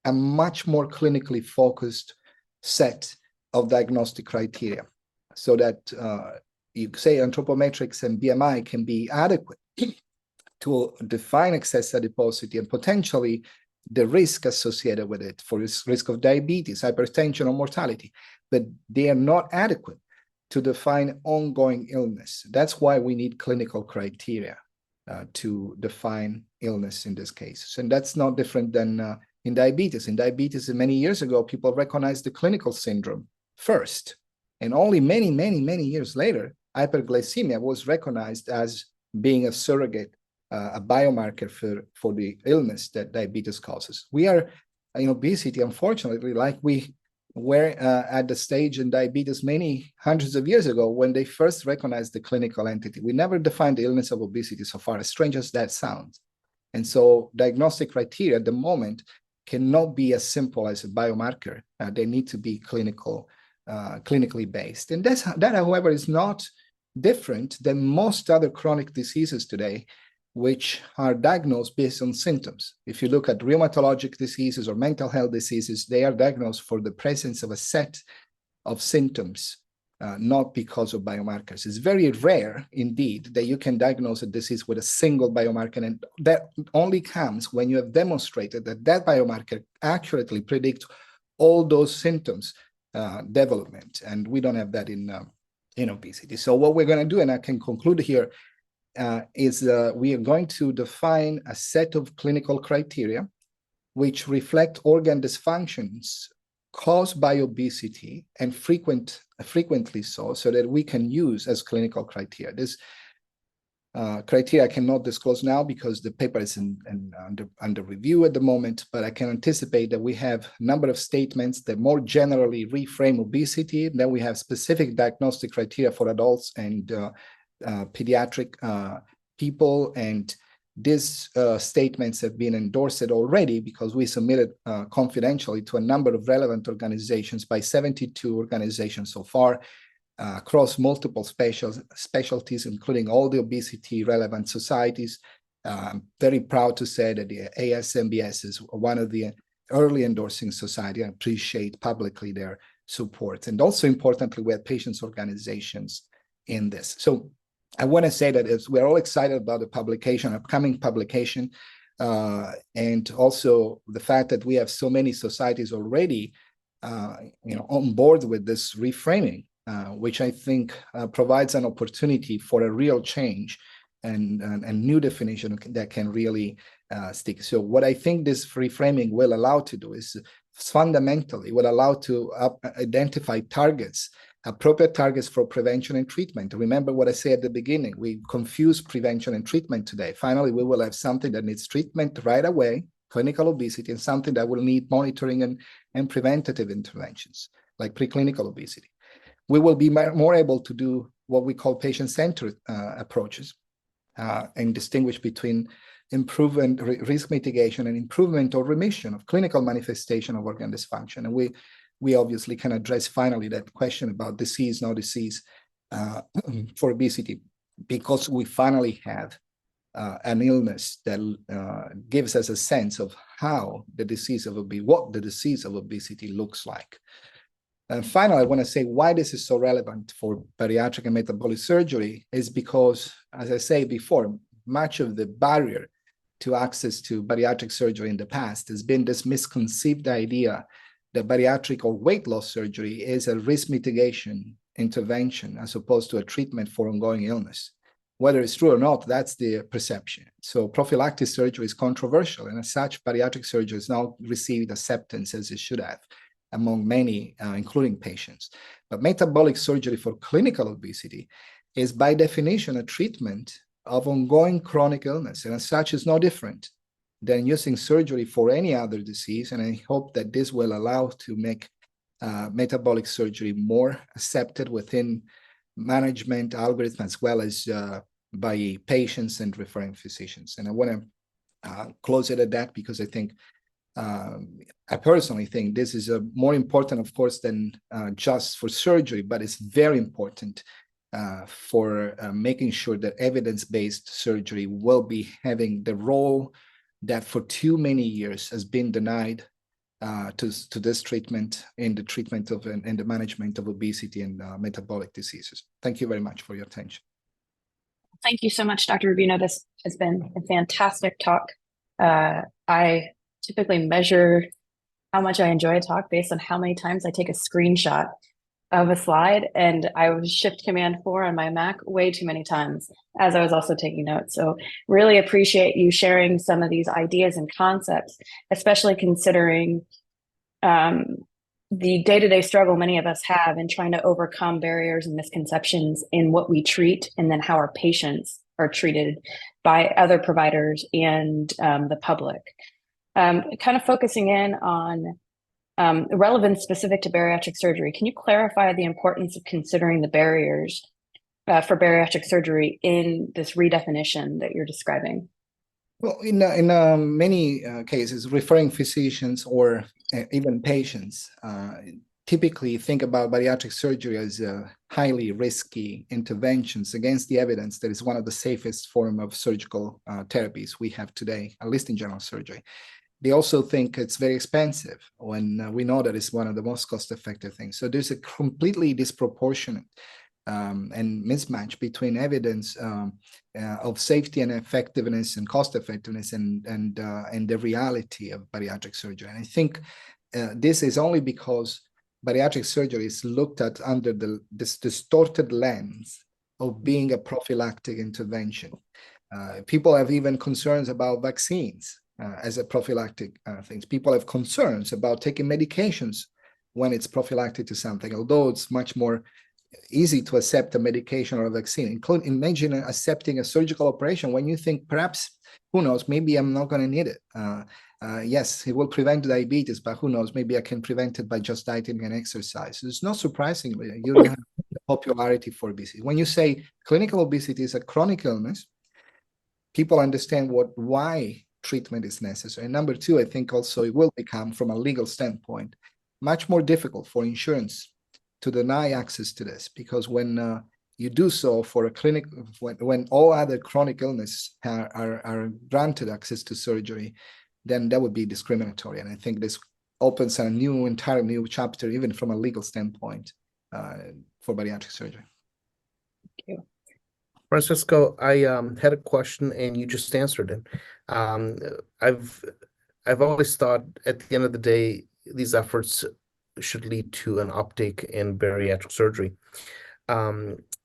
a much more clinically focused set of diagnostic criteria, so that you say anthropometrics and BMI can be adequate to define excess adiposity and potentially the risk associated with it for risk of diabetes, hypertension, or mortality, but they are not adequate to define ongoing illness. That's why we need clinical criteria to define illness in this case. And that's not different than in diabetes. In diabetes, many years ago, people recognized the clinical syndrome first. And only many, many, many years later, hyperglycemia was recognized as being a surrogate, a biomarker for the illness that diabetes causes. We are in obesity, unfortunately, like we were at the stage in diabetes many hundreds of years ago when they first recognized the clinical entity. We never defined the illness of obesity so far, as strange as that sounds. And so diagnostic criteria at the moment cannot be as simple as a biomarker. They need to be clinically based. And that, however, is not different than most other chronic diseases today, which are diagnosed based on symptoms. If you look at rheumatologic diseases or mental health diseases, they are diagnosed for the presence of a set of symptoms, not because of biomarkers. It's very rare indeed that you can diagnose a disease with a single biomarker, and that only comes when you have demonstrated that that biomarker accurately predicts all those symptoms development, and we don't have that in obesity. So what we're going to do, and I can conclude here, is we are going to define a set of clinical criteria which reflect organ dysfunctions caused by obesity, and frequently so that we can use as clinical criteria. This criteria I cannot disclose now because the paper is under review at the moment, but I can anticipate that we have a number of statements that more generally reframe obesity. Then we have specific diagnostic criteria for adults and pediatric people, and these statements have been endorsed already because we submitted confidentially to a number of relevant organizations by 72 organizations so far across multiple specialties, including all the obesity relevant societies. I'm very proud to say that the ASMBS is one of the early endorsing society. I appreciate publicly their support. And also importantly, we have patients organizations in this. So I want to say that we're all excited about the publication, upcoming publication, and also the fact that we have so many societies already, on board with this reframing, which I think provides an opportunity for a real change and new definition that can really stick. So what I think this reframing will allow to do is fundamentally will allow to identify targets, appropriate targets for prevention and treatment. Remember what I said at the beginning, we confuse prevention and treatment today. Finally, we will have something that needs treatment right away, clinical obesity, and something that will need monitoring and preventative interventions, like preclinical obesity. We will be more able to do what we call patient-centered approaches and distinguish between improvement, risk mitigation, and improvement or remission of clinical manifestation of organ dysfunction. And we obviously can address finally that question about disease, no disease for obesity, because we finally have an illness that gives us a sense of how the disease of what the disease of obesity looks like. And finally, I want to say why this is so relevant for bariatric and metabolic surgery is because, as I said before, much of the barrier to access to bariatric surgery in the past has been this misconceived idea that bariatric or weight loss surgery is a risk mitigation intervention as opposed to a treatment for ongoing illness. Whether it's true or not, that's the perception. So prophylactic surgery is controversial, and as such, bariatric surgery has not received acceptance as it should have among many, including patients. But metabolic surgery for clinical obesity is by definition a treatment of ongoing chronic illness, and as such is no different than using surgery for any other disease. And I hope that this will allow to make metabolic surgery more accepted within management algorithms as well as by patients and referring physicians. And I want to close it at that because I think I personally think this is more important, of course, than just for surgery, but it's very important for making sure that evidence-based surgery will be having the role that for too many years has been denied to this treatment in the treatment of and the management of obesity and metabolic diseases. Thank you very much for your attention. Thank you so much, Dr. Rubino. This has been a fantastic talk. I typically measure how much I enjoy a talk based on how many times I take a screenshot of a slide, and I was Shift Command 4 on my Mac way too many times as I was also taking notes. So really appreciate you sharing some of these ideas and concepts, especially considering the day-to-day struggle many of us have in trying to overcome barriers and misconceptions in what we treat and then how our patients are treated by other providers and the public. Kind of focusing in on relevance specific to bariatric surgery, can you clarify the importance of considering the barriers for bariatric surgery in this redefinition that you're describing? Well, in many cases, referring physicians or even patients typically think about bariatric surgery as highly risky interventions against the evidence that is one of the safest form of surgical therapies we have today, at least in general surgery. They also think it's very expensive when we know that it's one of the most cost-effective things. So there's a completely disproportionate and mismatch between evidence of safety and effectiveness and cost-effectiveness and the reality of bariatric surgery. And I think this is only because bariatric surgery is looked at under this distorted lens of being a prophylactic intervention. People have even concerns about vaccines as a prophylactic things. People have concerns about taking medications when it's prophylactic to something, although it's much more easy to accept a medication or a vaccine. Imagine accepting a surgical operation when you think perhaps, who knows, maybe I'm not going to need it. Yes, it will prevent diabetes, but who knows, maybe I can prevent it by just dieting and exercise. It's not surprisingly, you don't have the popularity for obesity. When you say clinical obesity is a chronic illness, people understand why treatment is necessary. And number two, I think also it will become, from a legal standpoint, much more difficult for insurance to deny access to this, because when you do so for a clinic, when all other chronic illness are granted access to surgery, then that would be discriminatory. And I think this opens a entirely new chapter, even from a legal standpoint, for bariatric surgery. Thank you. Francesco, I had a question and you just answered it. I've always thought at the end of the day, these efforts should lead to an uptake in bariatric surgery.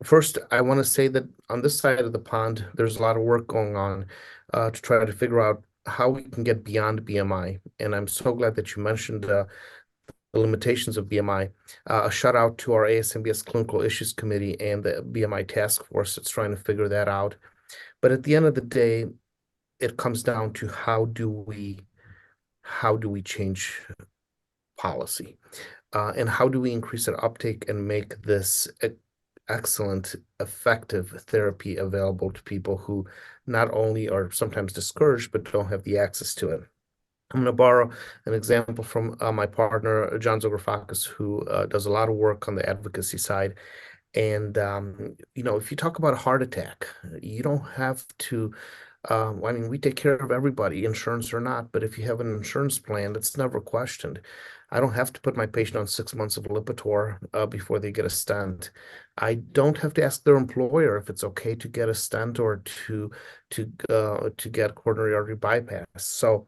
First, I want to say that on this side of the pond, there's a lot of work going on to try to figure out how we can get beyond BMI. And I'm so glad that you mentioned the limitations of BMI. A shout out to our ASMBS Clinical Issues Committee and the BMI Task Force that's trying to figure that out. But at the end of the day, it comes down to how do we change policy, and how do we increase our uptake and make this excellent, effective therapy available to people who not only are sometimes discouraged, but don't have the access to it. I'm going to borrow an example from my partner, John Zografakis, who does a lot of work on the advocacy side. And, if you talk about a heart attack, you don't have to I mean, we take care of everybody, insurance or not, but if you have an insurance plan, it's never questioned. I don't have to put my patient on 6 months of Lipitor before they get a stent. I don't have to ask their employer if it's okay to get a stent or to get coronary artery bypass. So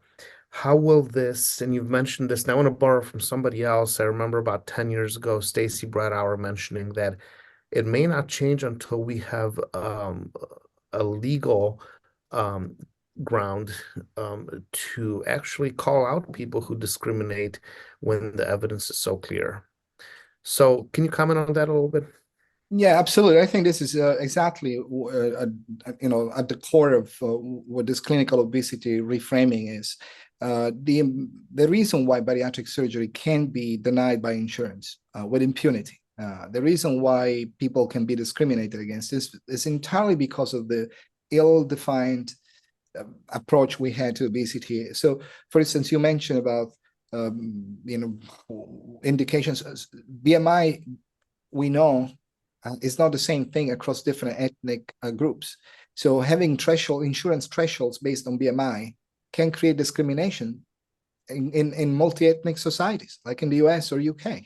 how will this, and you've mentioned this, and I want to borrow from somebody else. I remember about 10 years ago, Stacy Bradauer mentioning that it may not change until we have a legal um, ground to actually call out people who discriminate when the evidence is so clear. So can you comment on that a little bit? Yeah, absolutely. I think this is exactly at the core of what this clinical obesity reframing is. The reason why bariatric surgery can be denied by insurance with impunity. The reason why people can be discriminated against is entirely because of the ill-defined approach we had to obesity. So, for instance, you mentioned about indications. BMI, we know, is not the same thing across different ethnic groups. So having insurance thresholds based on BMI can create discrimination in multi-ethnic societies, like in the US or UK.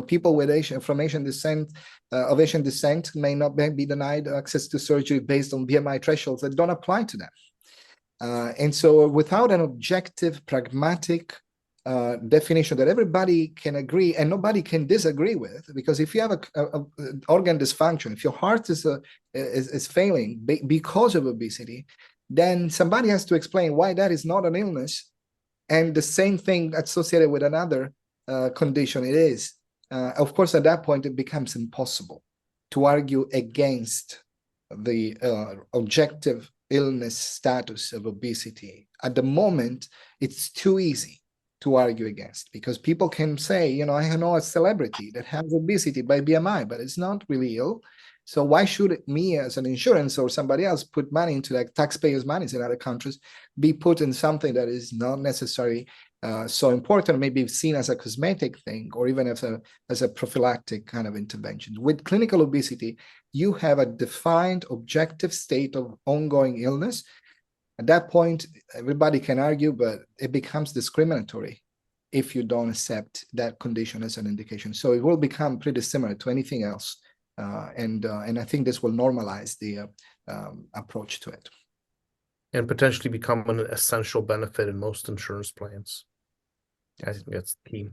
People with Asian descent may not be denied access to surgery based on BMI thresholds that don't apply to them. And so without an objective, pragmatic definition that everybody can agree and nobody can disagree with, because if you have a organ dysfunction, if your heart is failing because of obesity, then somebody has to explain why that is not an illness, and the same thing associated with another condition it is. Of course, at that point, it becomes impossible to argue against the objective illness status of obesity. At the moment, it's too easy to argue against, because people can say, I know a celebrity that has obesity by BMI, but it's not really ill. So why should me as an insurance or somebody else put money into, like taxpayers' money in other countries, be put in something that is not necessarily so important, maybe seen as a cosmetic thing or even as a prophylactic kind of intervention. With clinical obesity, you have a defined objective state of ongoing illness. At that point, everybody can argue, but it becomes discriminatory if you don't accept that condition as an indication. So it will become pretty similar to anything else. And I think this will normalize the approach to it. And potentially become an essential benefit in most insurance plans. I think that's key.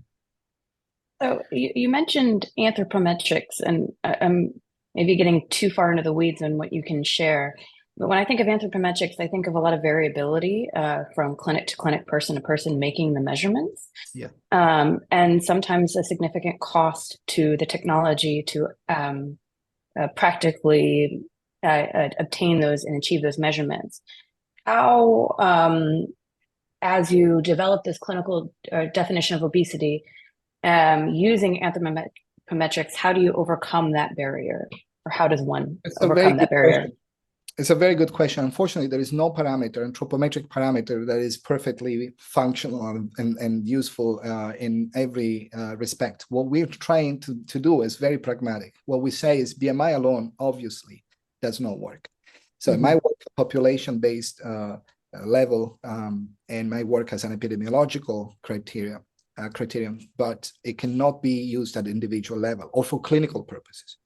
So you mentioned anthropometrics, and I'm maybe getting too far into the weeds on what you can share. But when I think of anthropometrics, I think of a lot of variability from clinic to clinic, person to person making the measurements. Yeah. And sometimes a significant cost to the technology to practically obtain those and achieve those measurements. How, as you develop this clinical definition of obesity, using anthropometrics, how do you overcome that barrier? Or how does one overcome that barrier? Question. It's a very good question. Unfortunately, there is no parameter, anthropometric parameter, that is perfectly functional and useful in every respect. What we're trying to do is very pragmatic. What we say is BMI alone, obviously, does not work. So in my work, population-based level, and my work as an epidemiological criterion, but it cannot be used at individual level or for clinical purposes.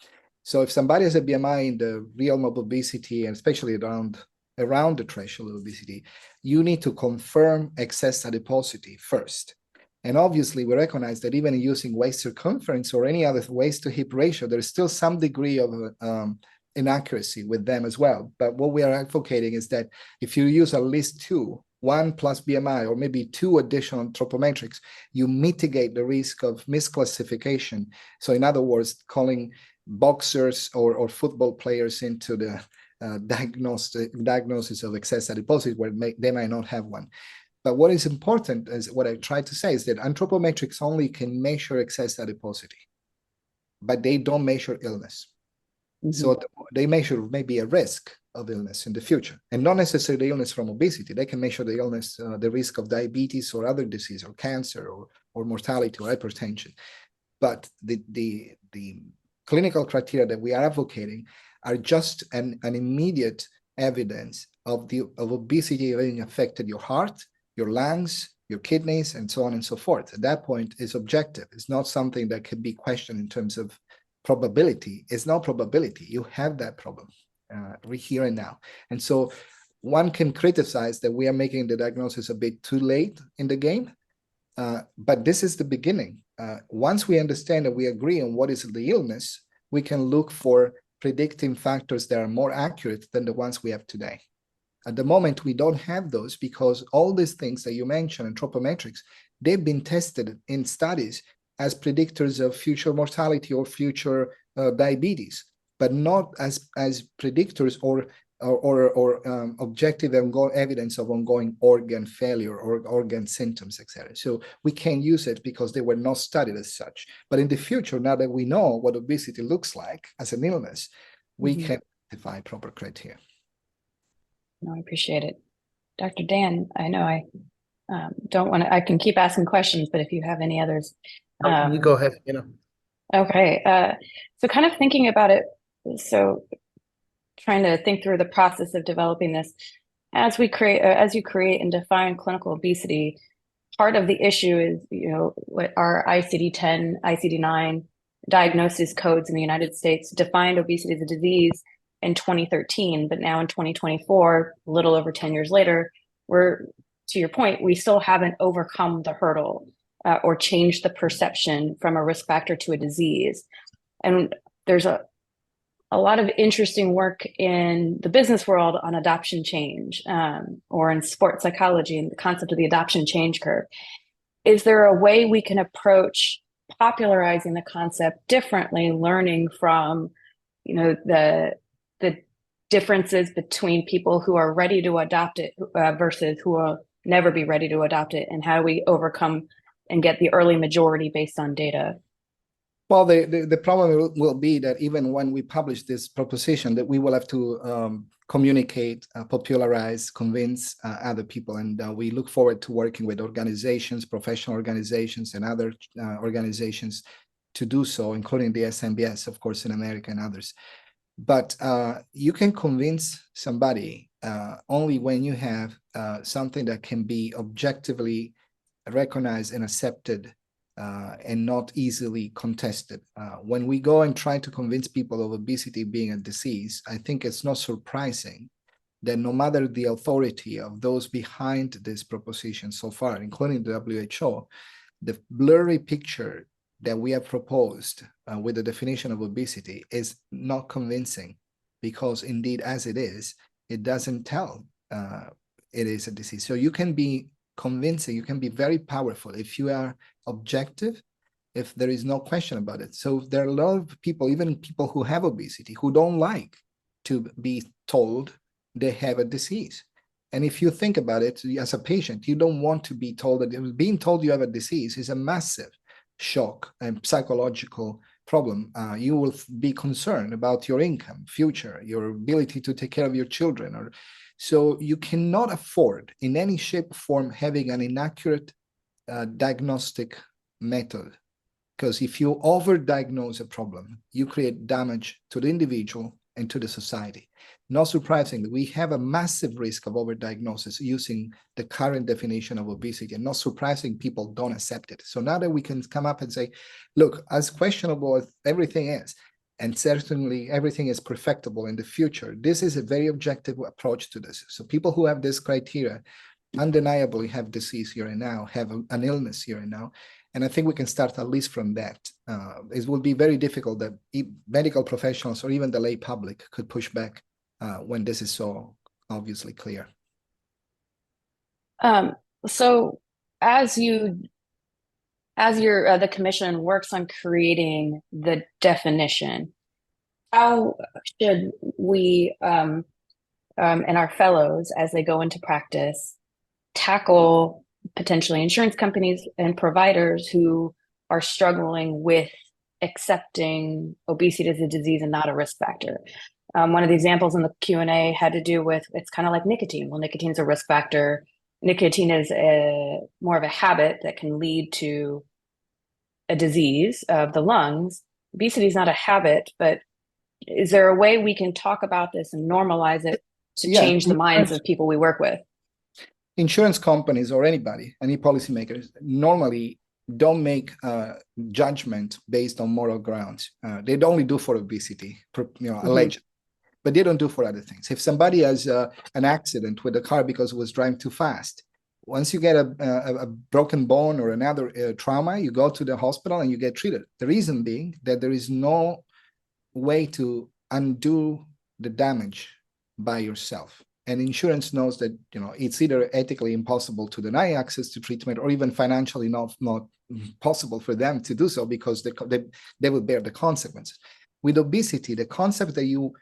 So if somebody has a BMI in the realm of obesity, and especially around the threshold of obesity, you need to confirm excess adiposity first. And obviously, we recognize that even using waist circumference or any other waist to hip ratio, there is still some degree of inaccuracy with them as well. But what we are advocating is that if you use at least two, one plus BMI or maybe two additional anthropometrics, you mitigate the risk of misclassification. So in other words, calling boxers or football players into the diagnosis of excess adiposity where they might not have one. But what is important is what I tried to say is that anthropometrics only can measure excess adiposity, but they don't measure illness. So they measure maybe a risk of illness in the future, and not necessarily illness from obesity. They can measure the illness, the risk of diabetes or other disease or cancer or mortality or hypertension. But the clinical criteria that we are advocating are just an immediate evidence of obesity having affected your heart, your lungs, your kidneys, and so on and so forth. At that point, it's objective. It's not something that can be questioned in terms of probability. It's not probability. You have that problem here and now. And so one can criticize that we are making the diagnosis a bit too late in the game, but this is the beginning. Once we understand and we agree on what is the illness, we can look for predicting factors that are more accurate than the ones we have today. At the moment, we don't have those because all these things that you mentioned, anthropometrics, they've been tested in studies as predictors of future mortality or future diabetes, but not as predictors or objective evidence of ongoing organ failure or organ symptoms, etc. So we can use it because they were not studied as such. But in the future, now that we know what obesity looks like as an illness, we can identify proper criteria. No, I appreciate it. Dr. Dan, I know I don't want to, I can keep asking questions, but if you have any others. You go ahead, Okay. So kind of thinking about it, so trying to think through the process of developing this, as you create and define clinical obesity, part of the issue is, what our ICD-10, ICD-9 diagnosis codes in the United States defined obesity as a disease in 2013, but now in 2024, a little over 10 years later, to your point, we still haven't overcome the hurdle or changed the perception from a risk factor to a disease. And there's a lot of interesting work in the business world on adoption change, or in sports psychology and the concept of the adoption change curve. Is there a way we can approach popularizing the concept differently, learning from, the differences between people who are ready to adopt it versus who will never be ready to adopt it, and how do we overcome and get the early majority based on data? Well, the problem will be that even when we publish this proposition, that we will have to communicate, popularize, convince other people. And we look forward to working with organizations, professional organizations, and other organizations to do so, including the ASMBS, of course, in America and others. But you can convince somebody only when you have something that can be objectively recognized and accepted and not easily contested. When we go and try to convince people of obesity being a disease, I think it's not surprising that no matter the authority of those behind this proposition so far, including the WHO, the blurry picture that we have proposed with the definition of obesity is not convincing, because indeed, as it is, it doesn't tell it is a disease. So you can be convincing, you can be very powerful if you are objective, if there is no question about it. So there are a lot of people, even people who have obesity, who don't like to be told they have a disease. And if you think about it, as a patient, you don't want to be told that being told you have a disease is a massive shock and psychological problem. You will be concerned about your income, future, your ability to take care of your children. So you cannot afford in any shape or form having an inaccurate diagnostic method, because if you overdiagnose a problem, you create damage to the individual and to the society. Not surprisingly, we have a massive risk of overdiagnosis using the current definition of obesity, and not surprising, people don't accept it. So now that we can come up and say, look, as questionable as everything is, and certainly everything is perfectible in the future, this is a very objective approach to this. So people who have this criteria undeniably have disease here and now, have an illness here and now. And I think we can start at least from that. It will be very difficult that medical professionals or even the lay public could push back when this is so obviously clear. So as the commission works on creating the definition, how should we and our fellows, as they go into practice, tackle potentially insurance companies and providers who are struggling with accepting obesity as a disease and not a risk factor? One of the examples in the Q&A had to do with, it's kind of like nicotine. Well, nicotine is a risk factor. Nicotine is more of a habit that can lead to a disease of the lungs. Obesity is not a habit, but is there a way we can talk about this and normalize it to change the minds of people we work with. Insurance companies or anybody, any policymakers, normally don't make judgment based on moral grounds. They only do for obesity, alleged, but they don't do for other things. If somebody has an accident with a car because it was driving too fast, once you get a broken bone or another trauma, you go to the hospital and you get treated. The reason being that there is no way to undo the damage by yourself. And insurance knows that it's either ethically impossible to deny access to treatment or even financially not possible for them to do so because they will bear the consequences. With obesity, the concept that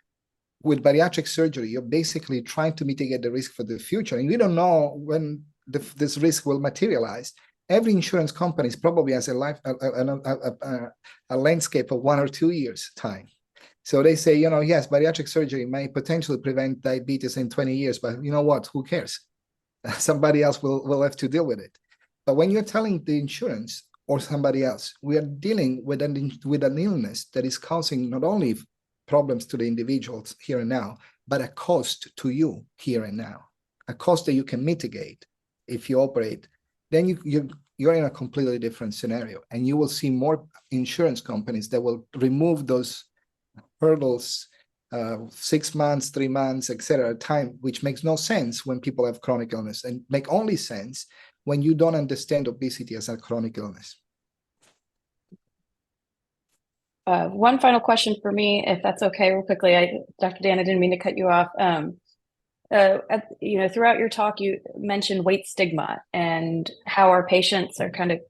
with bariatric surgery, you're basically trying to mitigate the risk for the future. And we don't know when this risk will materialize. Every insurance company probably has a landscape of 1 or 2 years time. So they say, yes, bariatric surgery may potentially prevent diabetes in 20 years, but you know what? Who cares? Somebody else will have to deal with it. But when you're telling the insurance or somebody else, we are dealing with an illness that is causing not only problems to the individuals here and now, but a cost to you here and now, a cost that you can mitigate if you operate. Then you're in a completely different scenario, and you will see more insurance companies that will remove those hurdles 6 months, 3 months, etc. time, which makes no sense when people have chronic illness, and make only sense when you don't understand obesity as a chronic illness. One final question for me, if that's okay, real quickly. Dr. Dan, I didn't mean to cut you off. Throughout your talk, you mentioned weight stigma and how our patients are kind of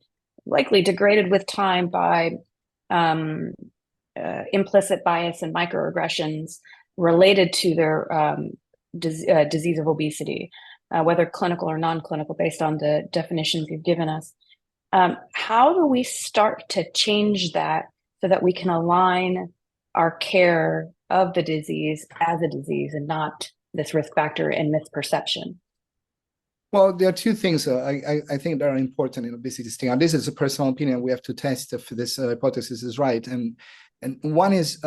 likely degraded with time by implicit bias and microaggressions related to their disease of obesity, whether clinical or non-clinical, based on the definitions you've given us. How do we start to change that so that we can align our care of the disease as a disease and not this risk factor and misperception? Well, there are two things I think that are important in obesity stigma. This is a personal opinion. We have to test if this hypothesis is right. And one is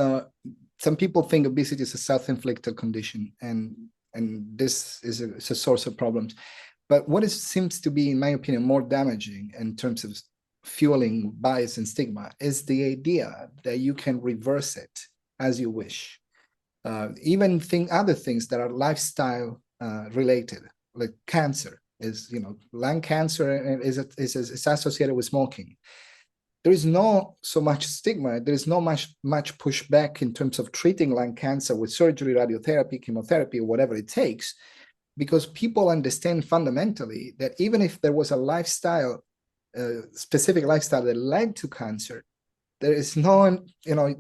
some people think obesity is a self-inflicted condition, and this is a source of problems. But what seems to be, in my opinion, more damaging in terms of fueling bias and stigma is the idea that you can reverse it as you wish. Even other things that are lifestyle related, like cancer, lung cancer is associated with smoking. There is no so much stigma. There is no much pushback in terms of treating lung cancer with surgery, radiotherapy, chemotherapy, or whatever it takes, because people understand fundamentally that even if there was a specific lifestyle that led to cancer, there is no,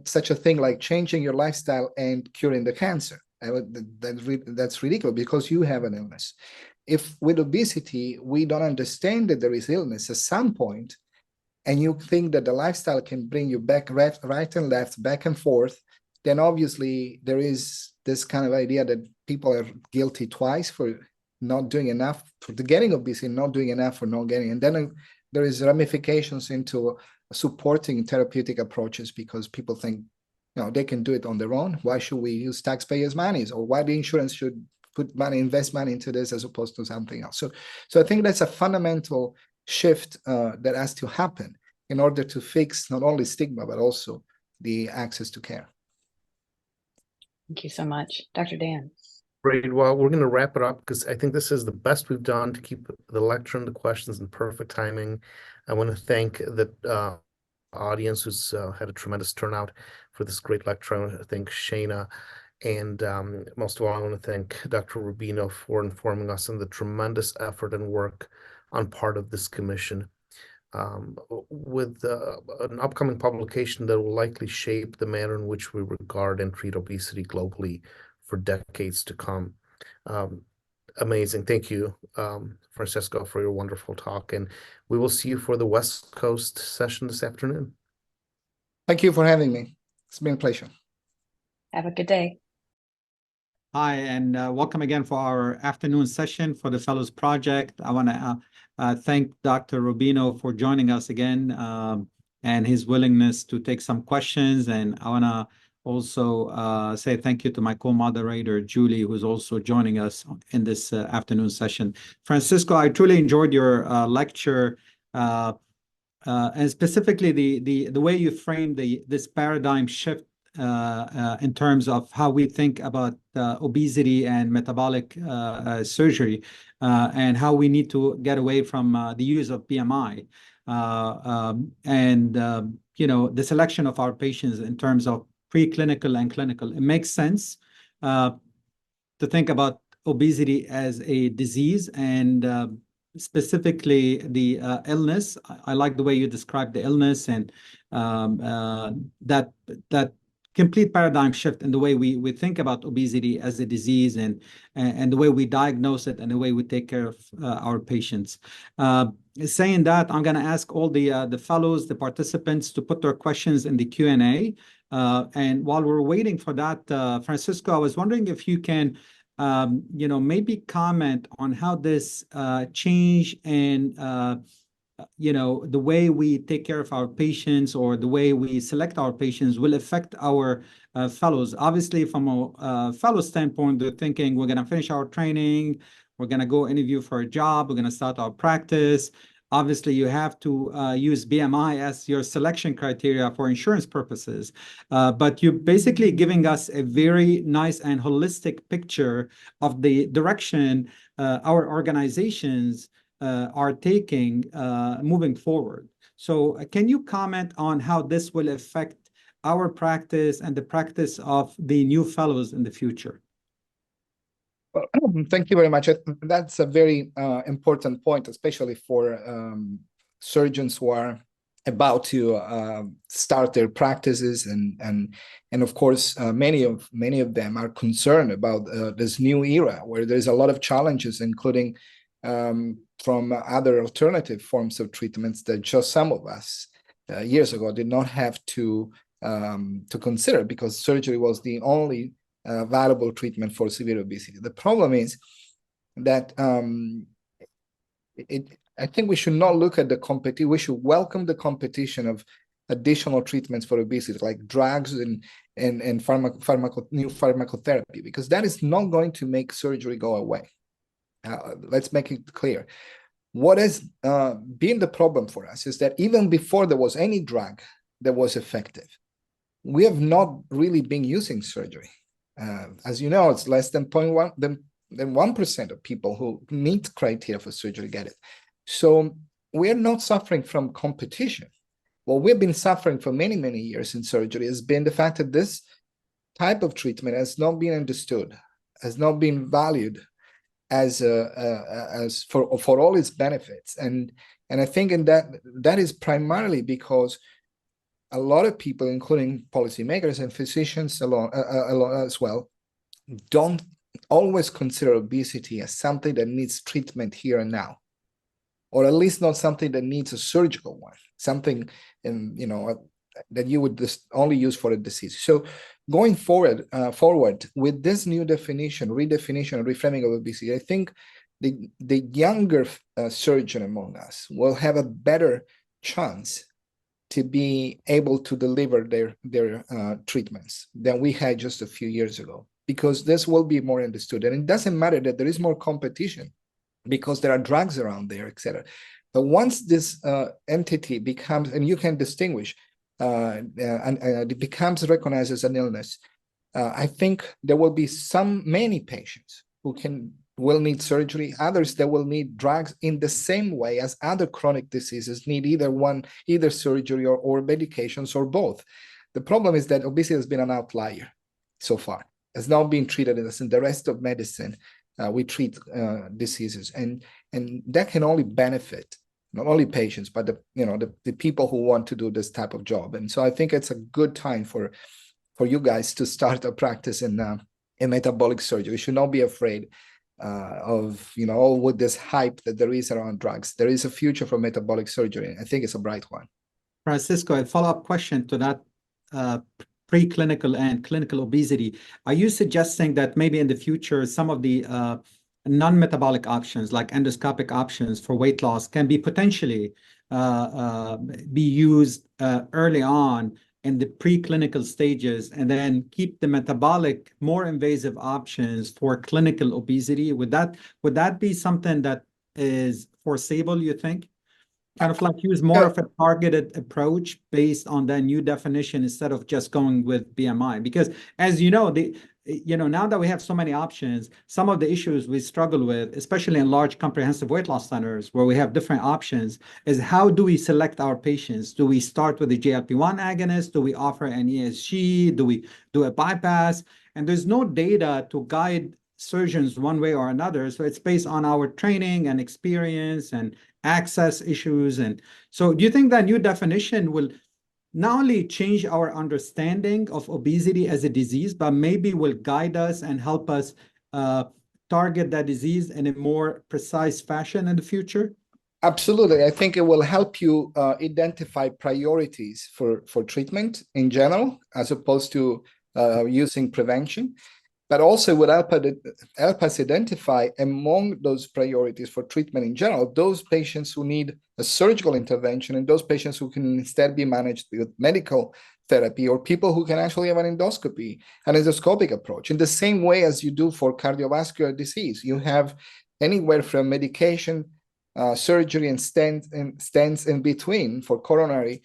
such a thing like changing your lifestyle and curing the cancer. That's ridiculous because you have an illness. If with obesity, we don't understand that there is illness at some point, and you think that the lifestyle can bring you back right and left, back and forth, then obviously there is this kind of idea that people are guilty twice for not doing enough for getting obesity, not doing enough for not getting. And then there is ramifications into supporting therapeutic approaches because people think, they can do it on their own. Why should we use taxpayers' money? Or why the insurance should invest money into this as opposed to something else? So I think that's a fundamental shift that has to happen in order to fix not only stigma, but also the access to care. Thank you so much. Dr. Dan. Great. Well, we're going to wrap it up because I think this is the best we've done to keep the lecture and the questions in perfect timing. I want to thank the audience who's had a tremendous turnout for this great lecture. I want to thank Shaina. And most of all, I want to thank Dr. Rubino for informing us on the tremendous effort and work on part of this commission, with an upcoming publication that will likely shape the manner in which we regard and treat obesity globally for decades to come. Amazing. Thank you, Francesco, for your wonderful talk. And we will see you for the West Coast session this afternoon. Thank you for having me. It's been a pleasure. Have a good day. Hi, and welcome again for our afternoon session for the Fellows Project. I want to thank Dr. Rubino for joining us again and his willingness to take some questions. And I want to also say thank you to my co-moderator, Julie, who's also joining us in this afternoon session. Francesco, I truly enjoyed your lecture, and specifically the way you framed this paradigm shift in terms of how we think about obesity and metabolic surgery, and how we need to get away from the use of BMI, and the selection of our patients in terms of preclinical and clinical. It makes sense to think about obesity as a disease, and specifically the illness. I like the way you described the illness, and that complete paradigm shift in the way we think about obesity as a disease, and the way we diagnose it, and the way we take care of our patients. Saying that, I'm going to ask all the fellows, the participants, to put their questions in the Q&A. And while we're waiting for that, Francesco, I was wondering if you can maybe comment on how this change in the way we take care of our patients, or the way we select our patients, will affect our fellows. Obviously, from a fellow standpoint, they're thinking, we're going to finish our training, we're going to go interview for a job, we're going to start our practice. Obviously, you have to use BMI as your selection criteria for insurance purposes. But you're basically giving us a very nice and holistic picture of the direction our organizations are taking moving forward. So can you comment on how this will affect our practice and the practice of the new fellows in the future? Well, thank you very much. That's a very important point, especially for surgeons who are about to start their practices, and of course, many of them are concerned about this new era where there's a lot of challenges, including from other alternative forms of treatments that just some of us years ago did not have to consider, because surgery was the only viable treatment for severe obesity. The problem is that I think we should not look at the competition. We should welcome the competition of additional treatments for obesity, like drugs and new pharmacotherapy, because that is not going to make surgery go away. Let's make it clear. What has been the problem for us is that even before there was any drug that was effective, we have not really been using surgery. As you know, it's less than 1% of people who meet criteria for surgery get it. So we're not suffering from competition. What we've been suffering for many, many years in surgery has been the fact that this type of treatment has not been understood, has not been valued as for all its benefits. And I think that is primarily because a lot of people, including policymakers and physicians as well, don't always consider obesity as something that needs treatment here and now, or at least not something that needs a surgical one, something that you would just only use for a disease. So going forward with this new redefinition and reframing of obesity, I think the younger surgeon among us will have a better chance to be able to deliver their treatments than we had just a few years ago, because this will be more understood. And it doesn't matter that there is more competition, because there are drugs around there, etc. But once this entity becomes, and you can distinguish, and it becomes recognized as an illness, I think there will be many patients who will need surgery, others that will need drugs in the same way as other chronic diseases need either surgery or medications or both. The problem is that obesity has been an outlier so far. It's not being treated as in the rest of medicine. We treat diseases, and that can only benefit not only patients, but the people who want to do this type of job. And so I think it's a good time for you guys to start a practice in metabolic surgery. You should not be afraid of with this hype that there is around drugs. There is a future for metabolic surgery. I think it's a bright one. Francisco, a follow-up question to that preclinical and clinical obesity. Are you suggesting that maybe in the future some of the non-metabolic options, like endoscopic options for weight loss, can be potentially be used early on in the preclinical stages and then keep the metabolic, more invasive options for clinical obesity? Would that be something that is foreseeable, you think? Kind of like use more of a targeted approach based on that new definition instead of just going with BMI. Because as you know, now that we have so many options, some of the issues we struggle with, especially in large comprehensive weight loss centers where we have different options, is how do we select our patients? Do we start with a GLP-1 agonist? Do we offer an ESG? Do we do a bypass? And there's no data to guide surgeons one way or another. So it's based on our training and experience and access issues. And so do you think that new definition will not only change our understanding of obesity as a disease, but maybe will guide us and help us target that disease in a more precise fashion in the future? Absolutely. I think it will help you identify priorities for treatment in general, as opposed to using prevention. But also would help us identify among those priorities for treatment in general, those patients who need a surgical intervention and those patients who can instead be managed with medical therapy, or people who can actually have an endoscopy, an endoscopic approach. In the same way as you do for cardiovascular disease, you have anywhere from medication, surgery, and stents in between for coronary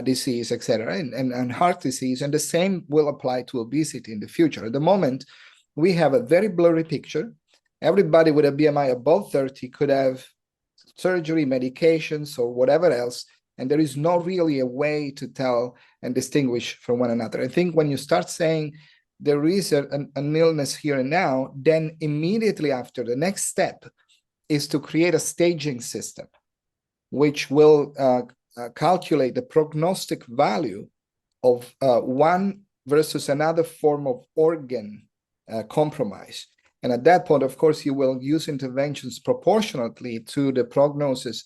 disease, etc., and heart disease. And the same will apply to obesity in the future. At the moment, we have a very blurry picture. Everybody with a BMI above 30 could have surgery, medications, or whatever else, and there is not really a way to tell and distinguish from one another. I think when you start saying there is an illness here and now, then immediately after, the next step is to create a staging system, which will calculate the prognostic value of one versus another form of organ compromise. And at that point, of course, you will use interventions proportionately to the prognosis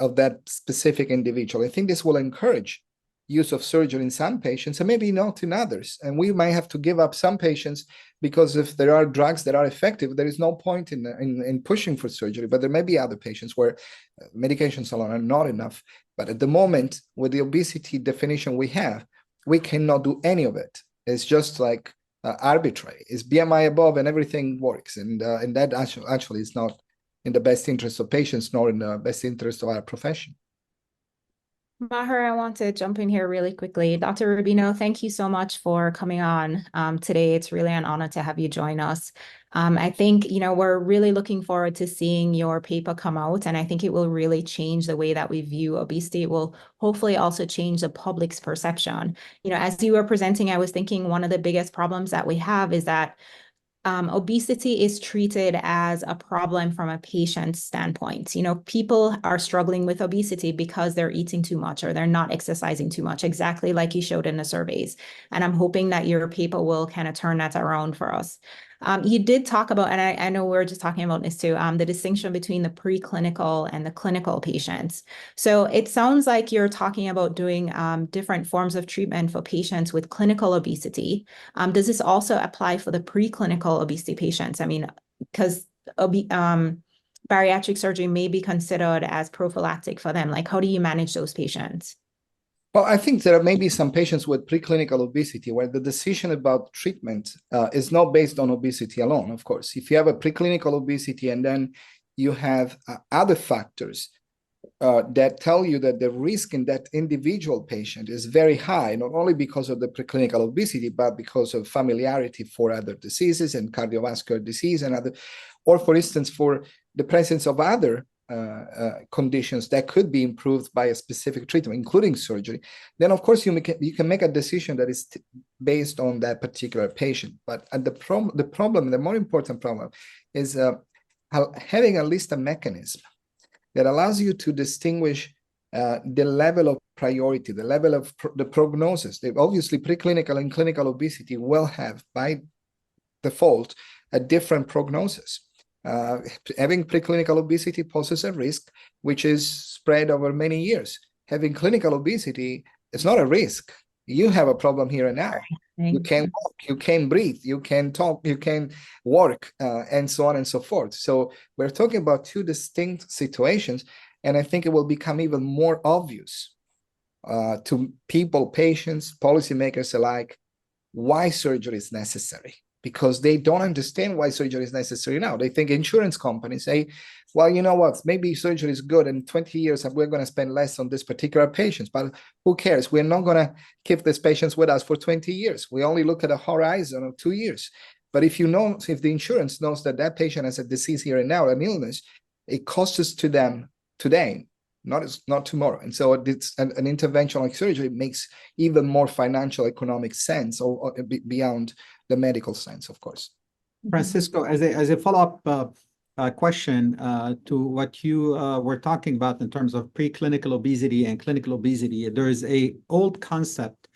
of that specific individual. I think this will encourage use of surgery in some patients and maybe not in others. And we might have to give up some patients because if there are drugs that are effective, there is no point in pushing for surgery. But there may be other patients where medications alone are not enough. But at the moment, with the obesity definition we have, we cannot do any of it. It's just like arbitrary. It's BMI above and everything works. And that actually is not in the best interest of patients, nor in the best interest of our profession. Maher, I want to jump in here really quickly. Dr. Rubino, thank you so much for coming on today. It's really an honor to have you join us. I think, we're really looking forward to seeing your paper come out, and I think it will really change the way that we view obesity. It will hopefully also change the public's perception. As you were presenting, I was thinking one of the biggest problems that we have is that obesity is treated as a problem from a patient standpoint. People are struggling with obesity because they're eating too much or they're not exercising too much, exactly like you showed in the surveys. And I'm hoping that your paper will kind of turn that around for us. You did talk about, and I know we're just talking about this too, the distinction between the preclinical and the clinical patients. So it sounds like you're talking about doing different forms of treatment for patients with clinical obesity. Does this also apply for the preclinical obesity patients? I mean, because bariatric surgery may be considered as prophylactic for them. Like, how do you manage those patients? Well, I think there may be some patients with preclinical obesity where the decision about treatment is not based on obesity alone, of course. If you have a preclinical obesity and then you have other factors that tell you that the risk in that individual patient is very high, not only because of the preclinical obesity, but because of familiarity for other diseases and cardiovascular disease and other, or for instance, for the presence of other conditions that could be improved by a specific treatment, including surgery, then of course you can make a decision that is based on that particular patient. But the more important problem is having at least a mechanism that allows you to distinguish the level of priority, the level of the prognosis. Obviously, preclinical and clinical obesity will have, by default, a different prognosis. Having preclinical obesity poses a risk, which is spread over many years. Having clinical obesity is not a risk. You have a problem here and now. You can walk, you can breathe, you can talk, you can work, and so on and so forth. So we're talking about two distinct situations, and I think it will become even more obvious to people, patients, policymakers alike, why surgery is necessary, because they don't understand why surgery is necessary now. They think insurance companies say, well, you know what, maybe surgery is good, and in 20 years we're going to spend less on this particular patients, but who cares? We're not going to keep these patients with us for 20 years. We only look at a horizon of 2 years. But if the insurance knows that that patient has a disease here and now, an illness, it costs to them today, not tomorrow. And so it's an intervention like surgery makes even more financial economic sense, or beyond the medical sense, of course. Francisco, as a follow-up question to what you were talking about in terms of preclinical obesity and clinical obesity, there is a old concept.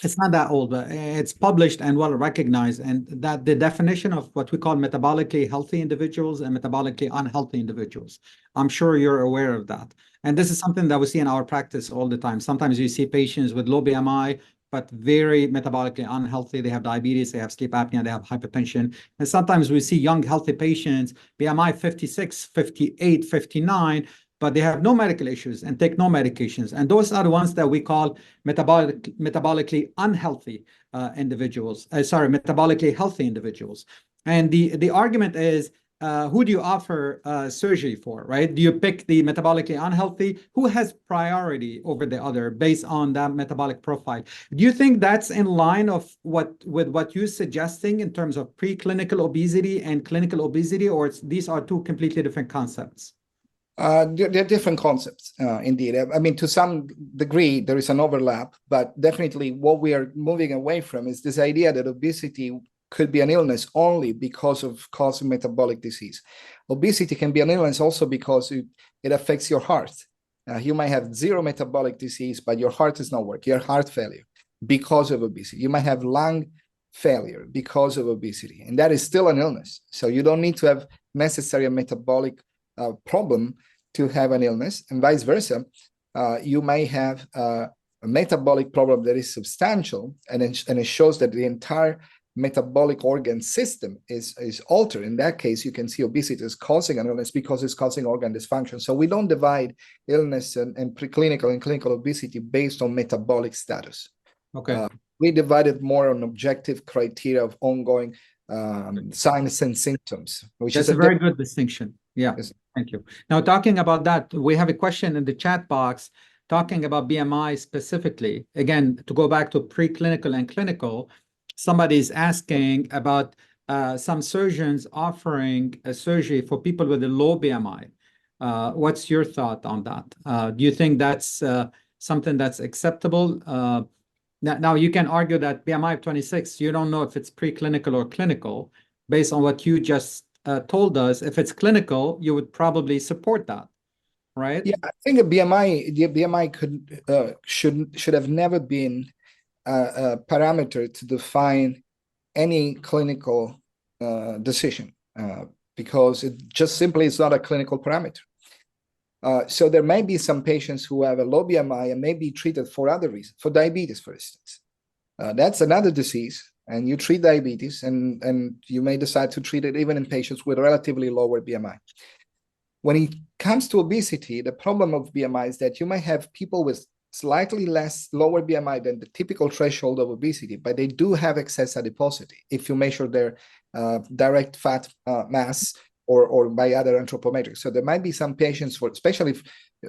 It's not that old, but it's published and well recognized, and that the definition of what we call metabolically healthy individuals and metabolically unhealthy individuals. I'm sure you're aware of that. And this is something that we see in our practice all the time. Sometimes you see patients with low BMI, but very metabolically unhealthy. They have diabetes, they have sleep apnea, they have hypertension. And sometimes we see young, healthy patients, BMI 56, 58, 59, but they have no medical issues and take no medications. And those are the ones that we call metabolically unhealthy individuals. Metabolically healthy individuals. And the argument is, who do you offer surgery for, right? Do you pick the metabolically unhealthy? Who has priority over the other based on that metabolic profile? Do you think that's in line with what you're suggesting in terms of preclinical obesity and clinical obesity, or these are two completely different concepts? They're different concepts, indeed. I mean, to some degree, there is an overlap, but definitely what we are moving away from is this idea that obesity could be an illness only because of causing metabolic disease. Obesity can be an illness also because it affects your heart. You might have zero metabolic disease, but your heart is not working, your heart failure because of obesity. You might have lung failure because of obesity, and that is still an illness. So you don't need to have necessarily a metabolic problem to have an illness, and vice versa. You may have a metabolic problem that is substantial, and it shows that the entire metabolic organ system is altered. In that case, you can see obesity is causing an illness because it's causing organ dysfunction. So we don't divide illness and preclinical and clinical obesity based on metabolic status. Okay. We divided more on objective criteria of ongoing signs and symptoms, which That's is a very good distinction. Yeah, Yes. Thank you. Now, talking about that, we have a question in the chat box talking about BMI specifically. Again, to go back to preclinical and clinical, somebody's asking about some surgeons offering a surgery for people with a low BMI. What's your thought on that? Do you think that's something that's acceptable? Now, you can argue that BMI of 26, you don't know if it's preclinical or clinical. Based on what you just told us, if it's clinical, you would probably support that, right? Yeah, I think the BMI should have never been a parameter to define any clinical decision, because it just simply is not a clinical parameter. So there may be some patients who have a low BMI and may be treated for other reasons, for diabetes, for instance. That's another disease, and you treat diabetes, and you may decide to treat it even in patients with relatively lower BMI. When it comes to obesity, the problem of BMI is that you might have people with slightly lower BMI than the typical threshold of obesity, but they do have excess adiposity if you measure their direct fat mass or by other anthropometrics. So there might be some patients, especially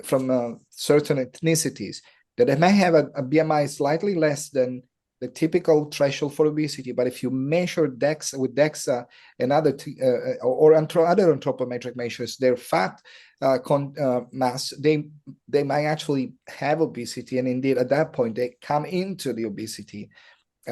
from certain ethnicities, that they may have a BMI slightly less than the typical threshold for obesity, but if you measure DEXA and other other anthropometric measures, their fat mass, they might actually have obesity, and indeed at that point they come into the obesity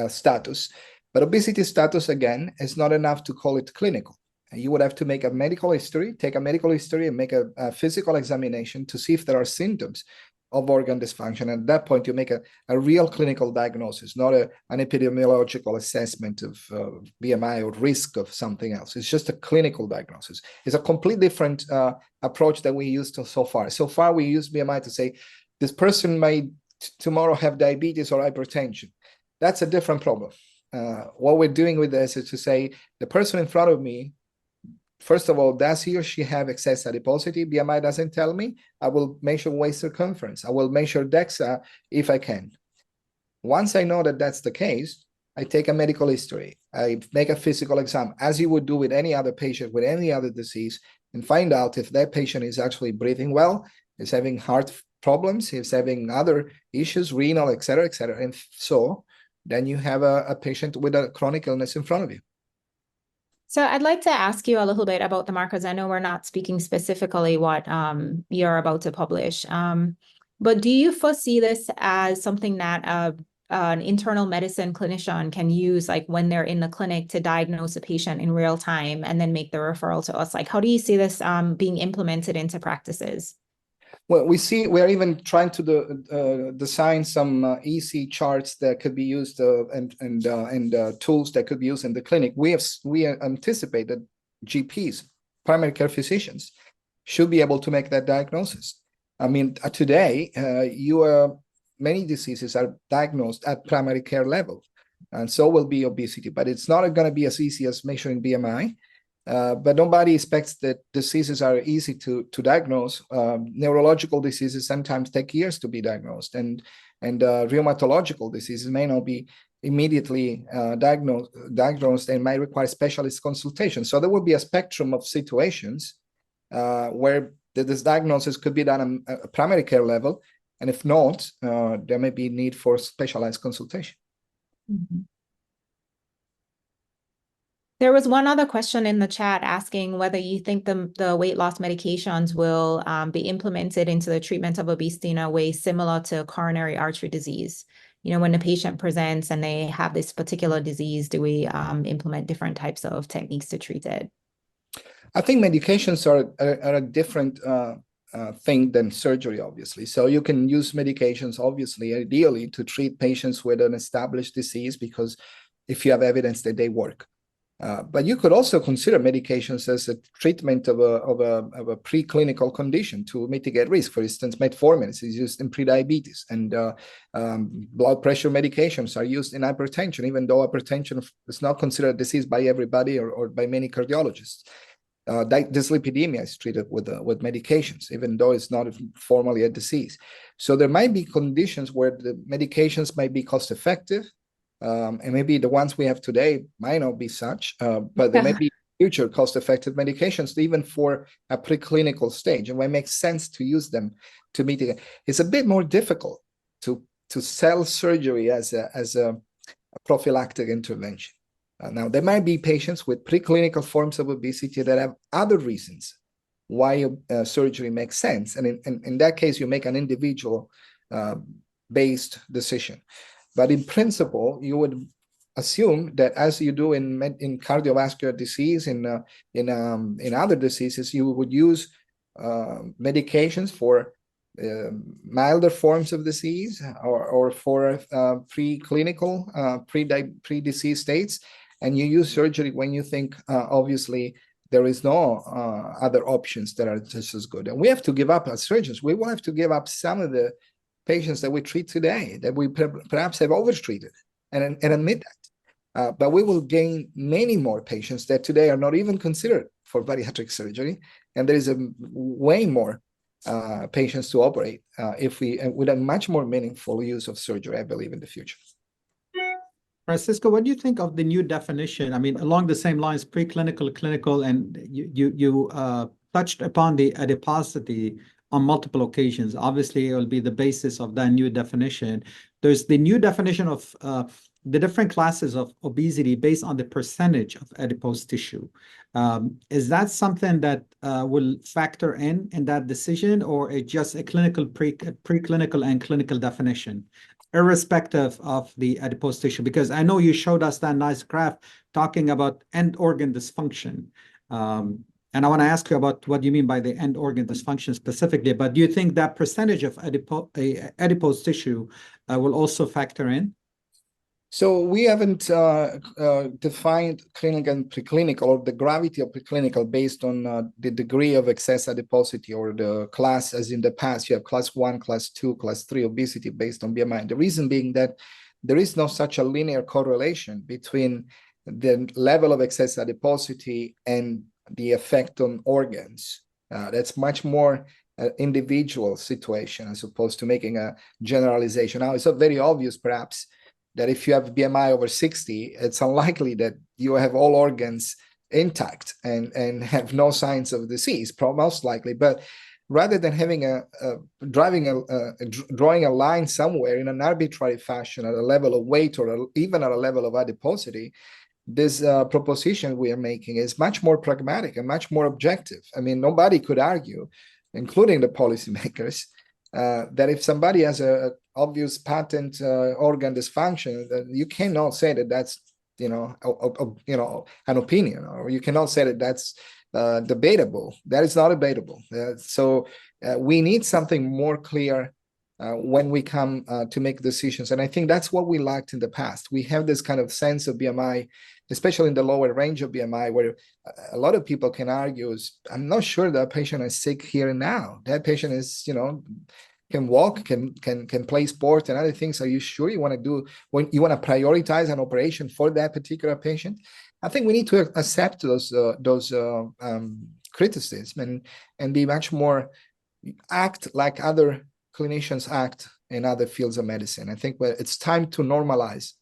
status. But obesity status, again, is not enough to call it clinical. You would have to make a medical history, and make a physical examination to see if there are symptoms of organ dysfunction. At that point, you make a real clinical diagnosis, not an epidemiological assessment of BMI or risk of something else. It's just a clinical diagnosis. It's a completely different approach that we used so far. So far, we use BMI to say, this person may tomorrow have diabetes or hypertension. That's a different problem. What we're doing with this is to say, the person in front of me first of all, does he or she have excess adiposity? BMI doesn't tell me. I will measure waist circumference. I will measure DEXA if I can. Once I know that that's the case, I take a medical history. I make a physical exam, as you would do with any other patient with any other disease, and find out if that patient is actually breathing well, is having heart problems, is having other issues, renal, et cetera, et cetera. And so then you have a patient with a chronic illness in front of you. So I'd like to ask you a little bit about the markers. I know we're not speaking specifically what you're about to publish, but do you foresee this as something that an internal medicine clinician can use, like when they're in the clinic, to diagnose a patient in real time and then make the referral to us? Like, how do you see this being implemented into practices? Well, we're even trying to design some easy charts that could be used and tools that could be used in the clinic. We anticipate that GPs, primary care physicians, should be able to make that diagnosis. I mean, today, many diseases are diagnosed at primary care level, and so will be obesity. But it's not going to be as easy as measuring BMI. But nobody expects that diseases are easy to diagnose. Neurological diseases sometimes take years to be diagnosed, and rheumatological diseases may not be immediately diagnosed and might require specialist consultation. So there will be a spectrum of situations where this diagnosis could be done at a primary care level, and if not, there may be need for specialized consultation. Mm-hmm. There was one other question in the chat asking whether you think the weight loss medications will be implemented into the treatment of obesity in a way similar to coronary artery disease. You know, when the patient presents and they have this particular disease, do we implement different types of techniques to treat it? I think medications are a different thing than surgery, obviously. So you can use medications, obviously, ideally, to treat patients with an established disease, because if you have evidence that they work. But you could also consider medications as a treatment of a preclinical condition to mitigate risk. For instance, metformin is used in prediabetes, and blood pressure medications are used in hypertension, even though hypertension is not considered a disease by everybody or by many cardiologists. Dyslipidemia is treated with medications, even though it's not formally a disease. So there might be conditions where the medications might be cost effective. And maybe the ones we have today might not be such, but there may be future cost-effective medications even for a preclinical stage, and it makes sense to use them to mitigate. It's a bit more difficult to sell surgery as a prophylactic intervention. Now, there might be patients with preclinical forms of obesity that have other reasons why surgery makes sense, and in that case, you make an individual based decision. But in principle, you would assume that, as you do in cardiovascular disease, in other diseases, you would use medications for milder forms of disease or for preclinical, pre-disease states, and you use surgery when you think, obviously, there is no other options that are just as good. And we have to give up, as surgeons, we will have to give up some of the patients that we treat today that we perhaps have overtreated and admit that. But we will gain many more patients that today are not even considered for bariatric surgery. And there is a way more patients to operate with a much more meaningful use of surgery, I believe, in the future. Francesco, what do you think of the new definition? I mean, along the same lines, preclinical, clinical, and you touched upon the adiposity on multiple occasions. Obviously, it will be the basis of that new definition. There's the new definition of the different classes of obesity based on the percentage of adipose tissue. Is that something that will factor in that decision, or it's just a preclinical and clinical definition, irrespective of the adipose tissue? Because I know you showed us that nice graph talking about end organ dysfunction. And I want to ask you about what you mean by the end organ dysfunction specifically, but do you think that percentage of adipose tissue will also factor in? So we haven't defined clinical and preclinical, or the gravity of preclinical, based on the degree of excess adiposity or the class, as in the past. You have class 1, class 2, class 3 obesity based on BMI. The reason being that there is no such a linear correlation between the level of excess adiposity and the effect on organs. That's much more individual situation as opposed to making a generalization. Now, it's not very obvious, perhaps, that if you have BMI over 60, it's unlikely that you have all organs intact and have no signs of disease, most likely. But rather than having drawing a line somewhere in an arbitrary fashion at a level of weight or even at a level of adiposity, this proposition we are making is much more pragmatic and much more objective. I mean, nobody could argue, including the policymakers, that if somebody has a obvious patent organ dysfunction, that you cannot say that that's an opinion, or you cannot say that that's debatable. That is not debatable. So we need something more clear when we come to make decisions. And I think that's what we lacked in the past. We have this kind of sense of BMI, especially in the lower range of BMI, where a lot of people can argue, I'm not sure that patient is sick here and now. That patient is, can walk, can play sport and other things. Are you sure you want to do, when you want to prioritize an operation for that particular patient? I think we need to accept those criticisms and be much more, act like other clinicians act in other fields of medicine. I think it's time to normalize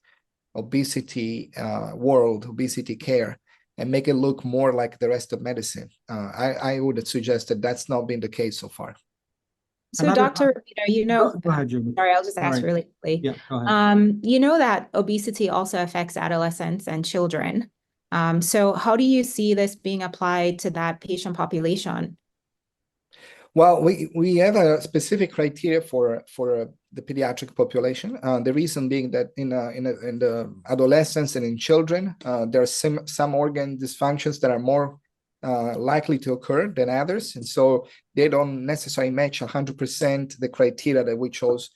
obesity obesity care, and make it look more like the rest of medicine. I would suggest that that's not been the case so far. So, Doctor, Go ahead, Julie. sorry, I'll just ask really quickly. Yeah, go ahead. That obesity also affects adolescents and children. So how do you see this being applied to that patient population? Well, we have a specific criteria for the pediatric population. The reason being that in the adolescents and in children, there are some organ dysfunctions that are more likely to occur than others, and so they don't necessarily match 100% the criteria that we chose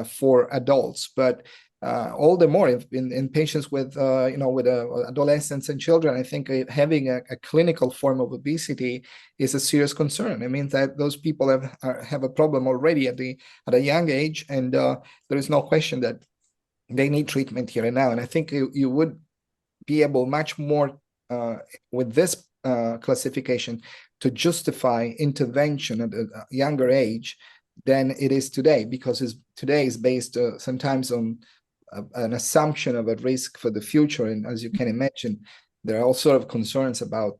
for adults. But all the more in patients with adolescents and children, I think having a clinical form of obesity is a serious concern. It means that those people have a problem already at a young age, and there is no question that they need treatment here and now. And I think you would be able much more with this classification to justify intervention at a younger age than it is today, because today is based sometimes on an assumption of a risk for the future. And as you can imagine, there are all sort of concerns about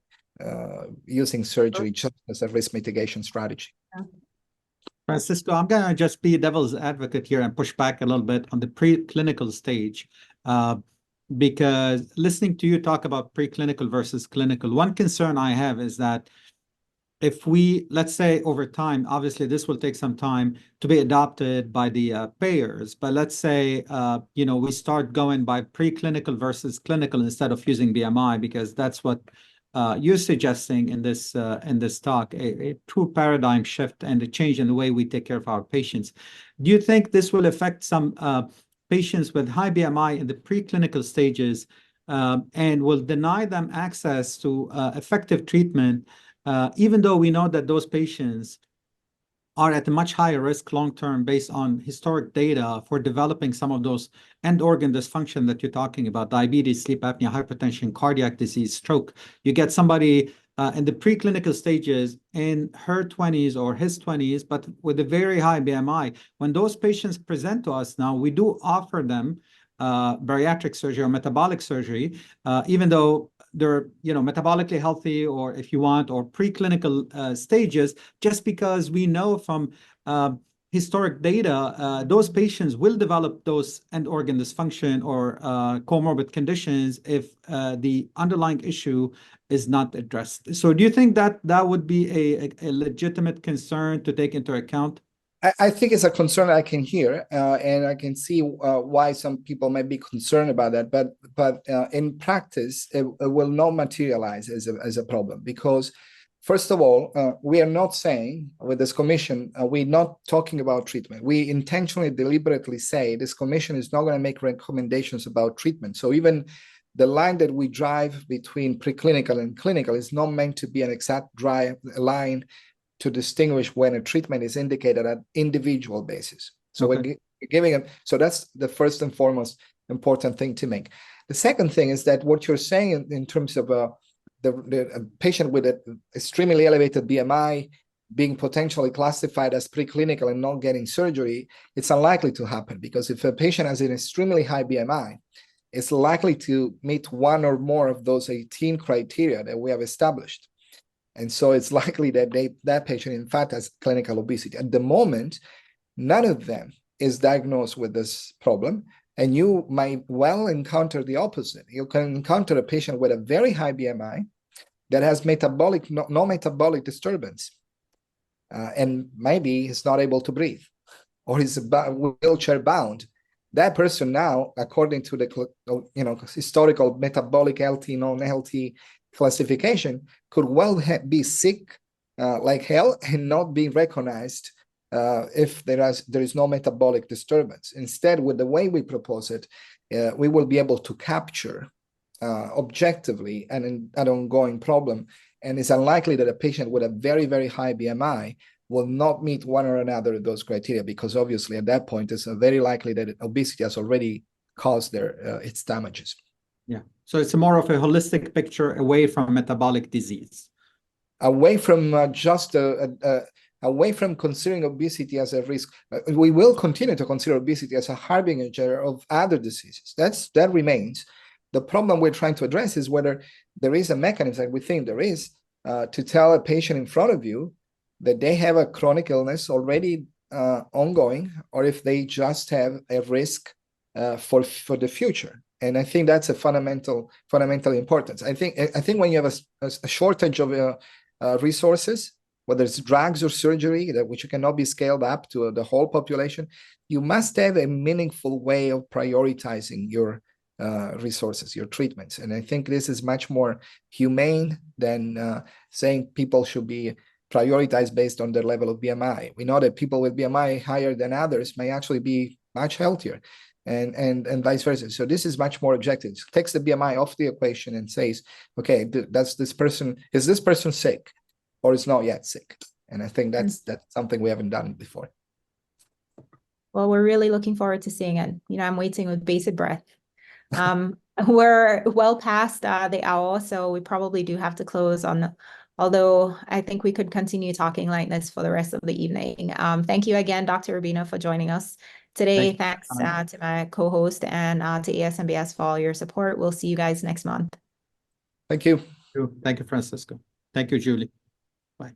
using surgery just as a risk mitigation strategy. Francesco, I'm going to just be devil's advocate here and push back a little bit on the preclinical stage, because listening to you talk about preclinical versus clinical, one concern I have is that if let's say over time, obviously this will take some time to be adopted by the payers, but let's say, we start going by preclinical versus clinical instead of using BMI, because that's what you're suggesting in this talk, a true paradigm shift and a change in the way we take care of our patients. Do you think this will affect some patients with high BMI in the preclinical stages and will deny them access to effective treatment, even though we know that those patients are at a much higher risk long-term based on historic data for developing some of those end organ dysfunction that you're talking about, diabetes, sleep apnea, hypertension, cardiac disease, stroke. You get somebody in the preclinical stages in her 20s or his 20s, but with a very high BMI. When those patients present to us now, we do offer them bariatric surgery or metabolic surgery, even though they're metabolically healthy, or if you want, or preclinical stages, just because we know from historic data, those patients will develop those end organ dysfunction or comorbid conditions if the underlying issue is not addressed. So do you think that would be a legitimate concern to take into account? I think it's a concern I can hear, and I can see why some people might be concerned about that. But in practice, it will not materialize as a problem, because, first of all, we are not saying with this commission, we're not talking about treatment. We intentionally, deliberately say this commission is not going to make recommendations about treatment. So even the line that we drive between preclinical and clinical is not meant to be an exact line to distinguish when a treatment is indicated at individual basis. So we're giving them, so that's the first and foremost important thing to make. The second thing is that what you're saying in terms of the patient with an extremely elevated BMI being potentially classified as preclinical and not getting surgery, it's unlikely to happen, because if a patient has an extremely high BMI, it's likely to meet one or more of those 18 criteria that we have established. And so it's likely that that patient, in fact, has clinical obesity. At the moment, none of them is diagnosed with this problem. And you might well encounter the opposite. You can encounter a patient with a very high BMI that has no metabolic disturbance. And maybe is not able to breathe, or is wheelchair bound. That person now, according to the historical metabolic healthy, non-healthy classification, could well be sick like hell and not be recognized if there is no metabolic disturbance. Instead, with the way we propose it, we will be able to capture objectively an ongoing problem. And it's unlikely that a patient with a very, very high BMI will not meet one or another of those criteria, because obviously at that point, it's very likely that obesity has already caused its damages. Yeah. So it's more of a holistic picture away from metabolic disease. Away from away from considering obesity as a risk. We will continue to consider obesity as a harbinger of other diseases. That remains. The problem we're trying to address is whether there is a mechanism, and we think there is, to tell a patient in front of you that they have a chronic illness already ongoing, or if they just have a risk for the future. And I think that's a fundamental importance. I think when you have a shortage of resources, whether it's drugs or surgery, which cannot be scaled up to the whole population, you must have a meaningful way of prioritizing your resources, your treatments. And I think this is much more humane than saying people should be prioritized based on their level of BMI. We know that people with BMI higher than others may actually be much healthier, and vice versa. So this is much more objective. It takes the BMI off the equation and says, okay, is this person sick, or is not yet sick? And I think that's something we haven't done before. Well, we're really looking forward to seeing it. I'm waiting with bated breath. We're well past the hour, so we probably do have to close on, although I think we could continue talking like this for the rest of the evening. Thank you again, Dr. Rubino, for joining us today. Thanks to my co-host and to ASMBS for all your support. We'll see you guys next month. Thank you. Thank you, Francesco. Thank you, Julie. Bye.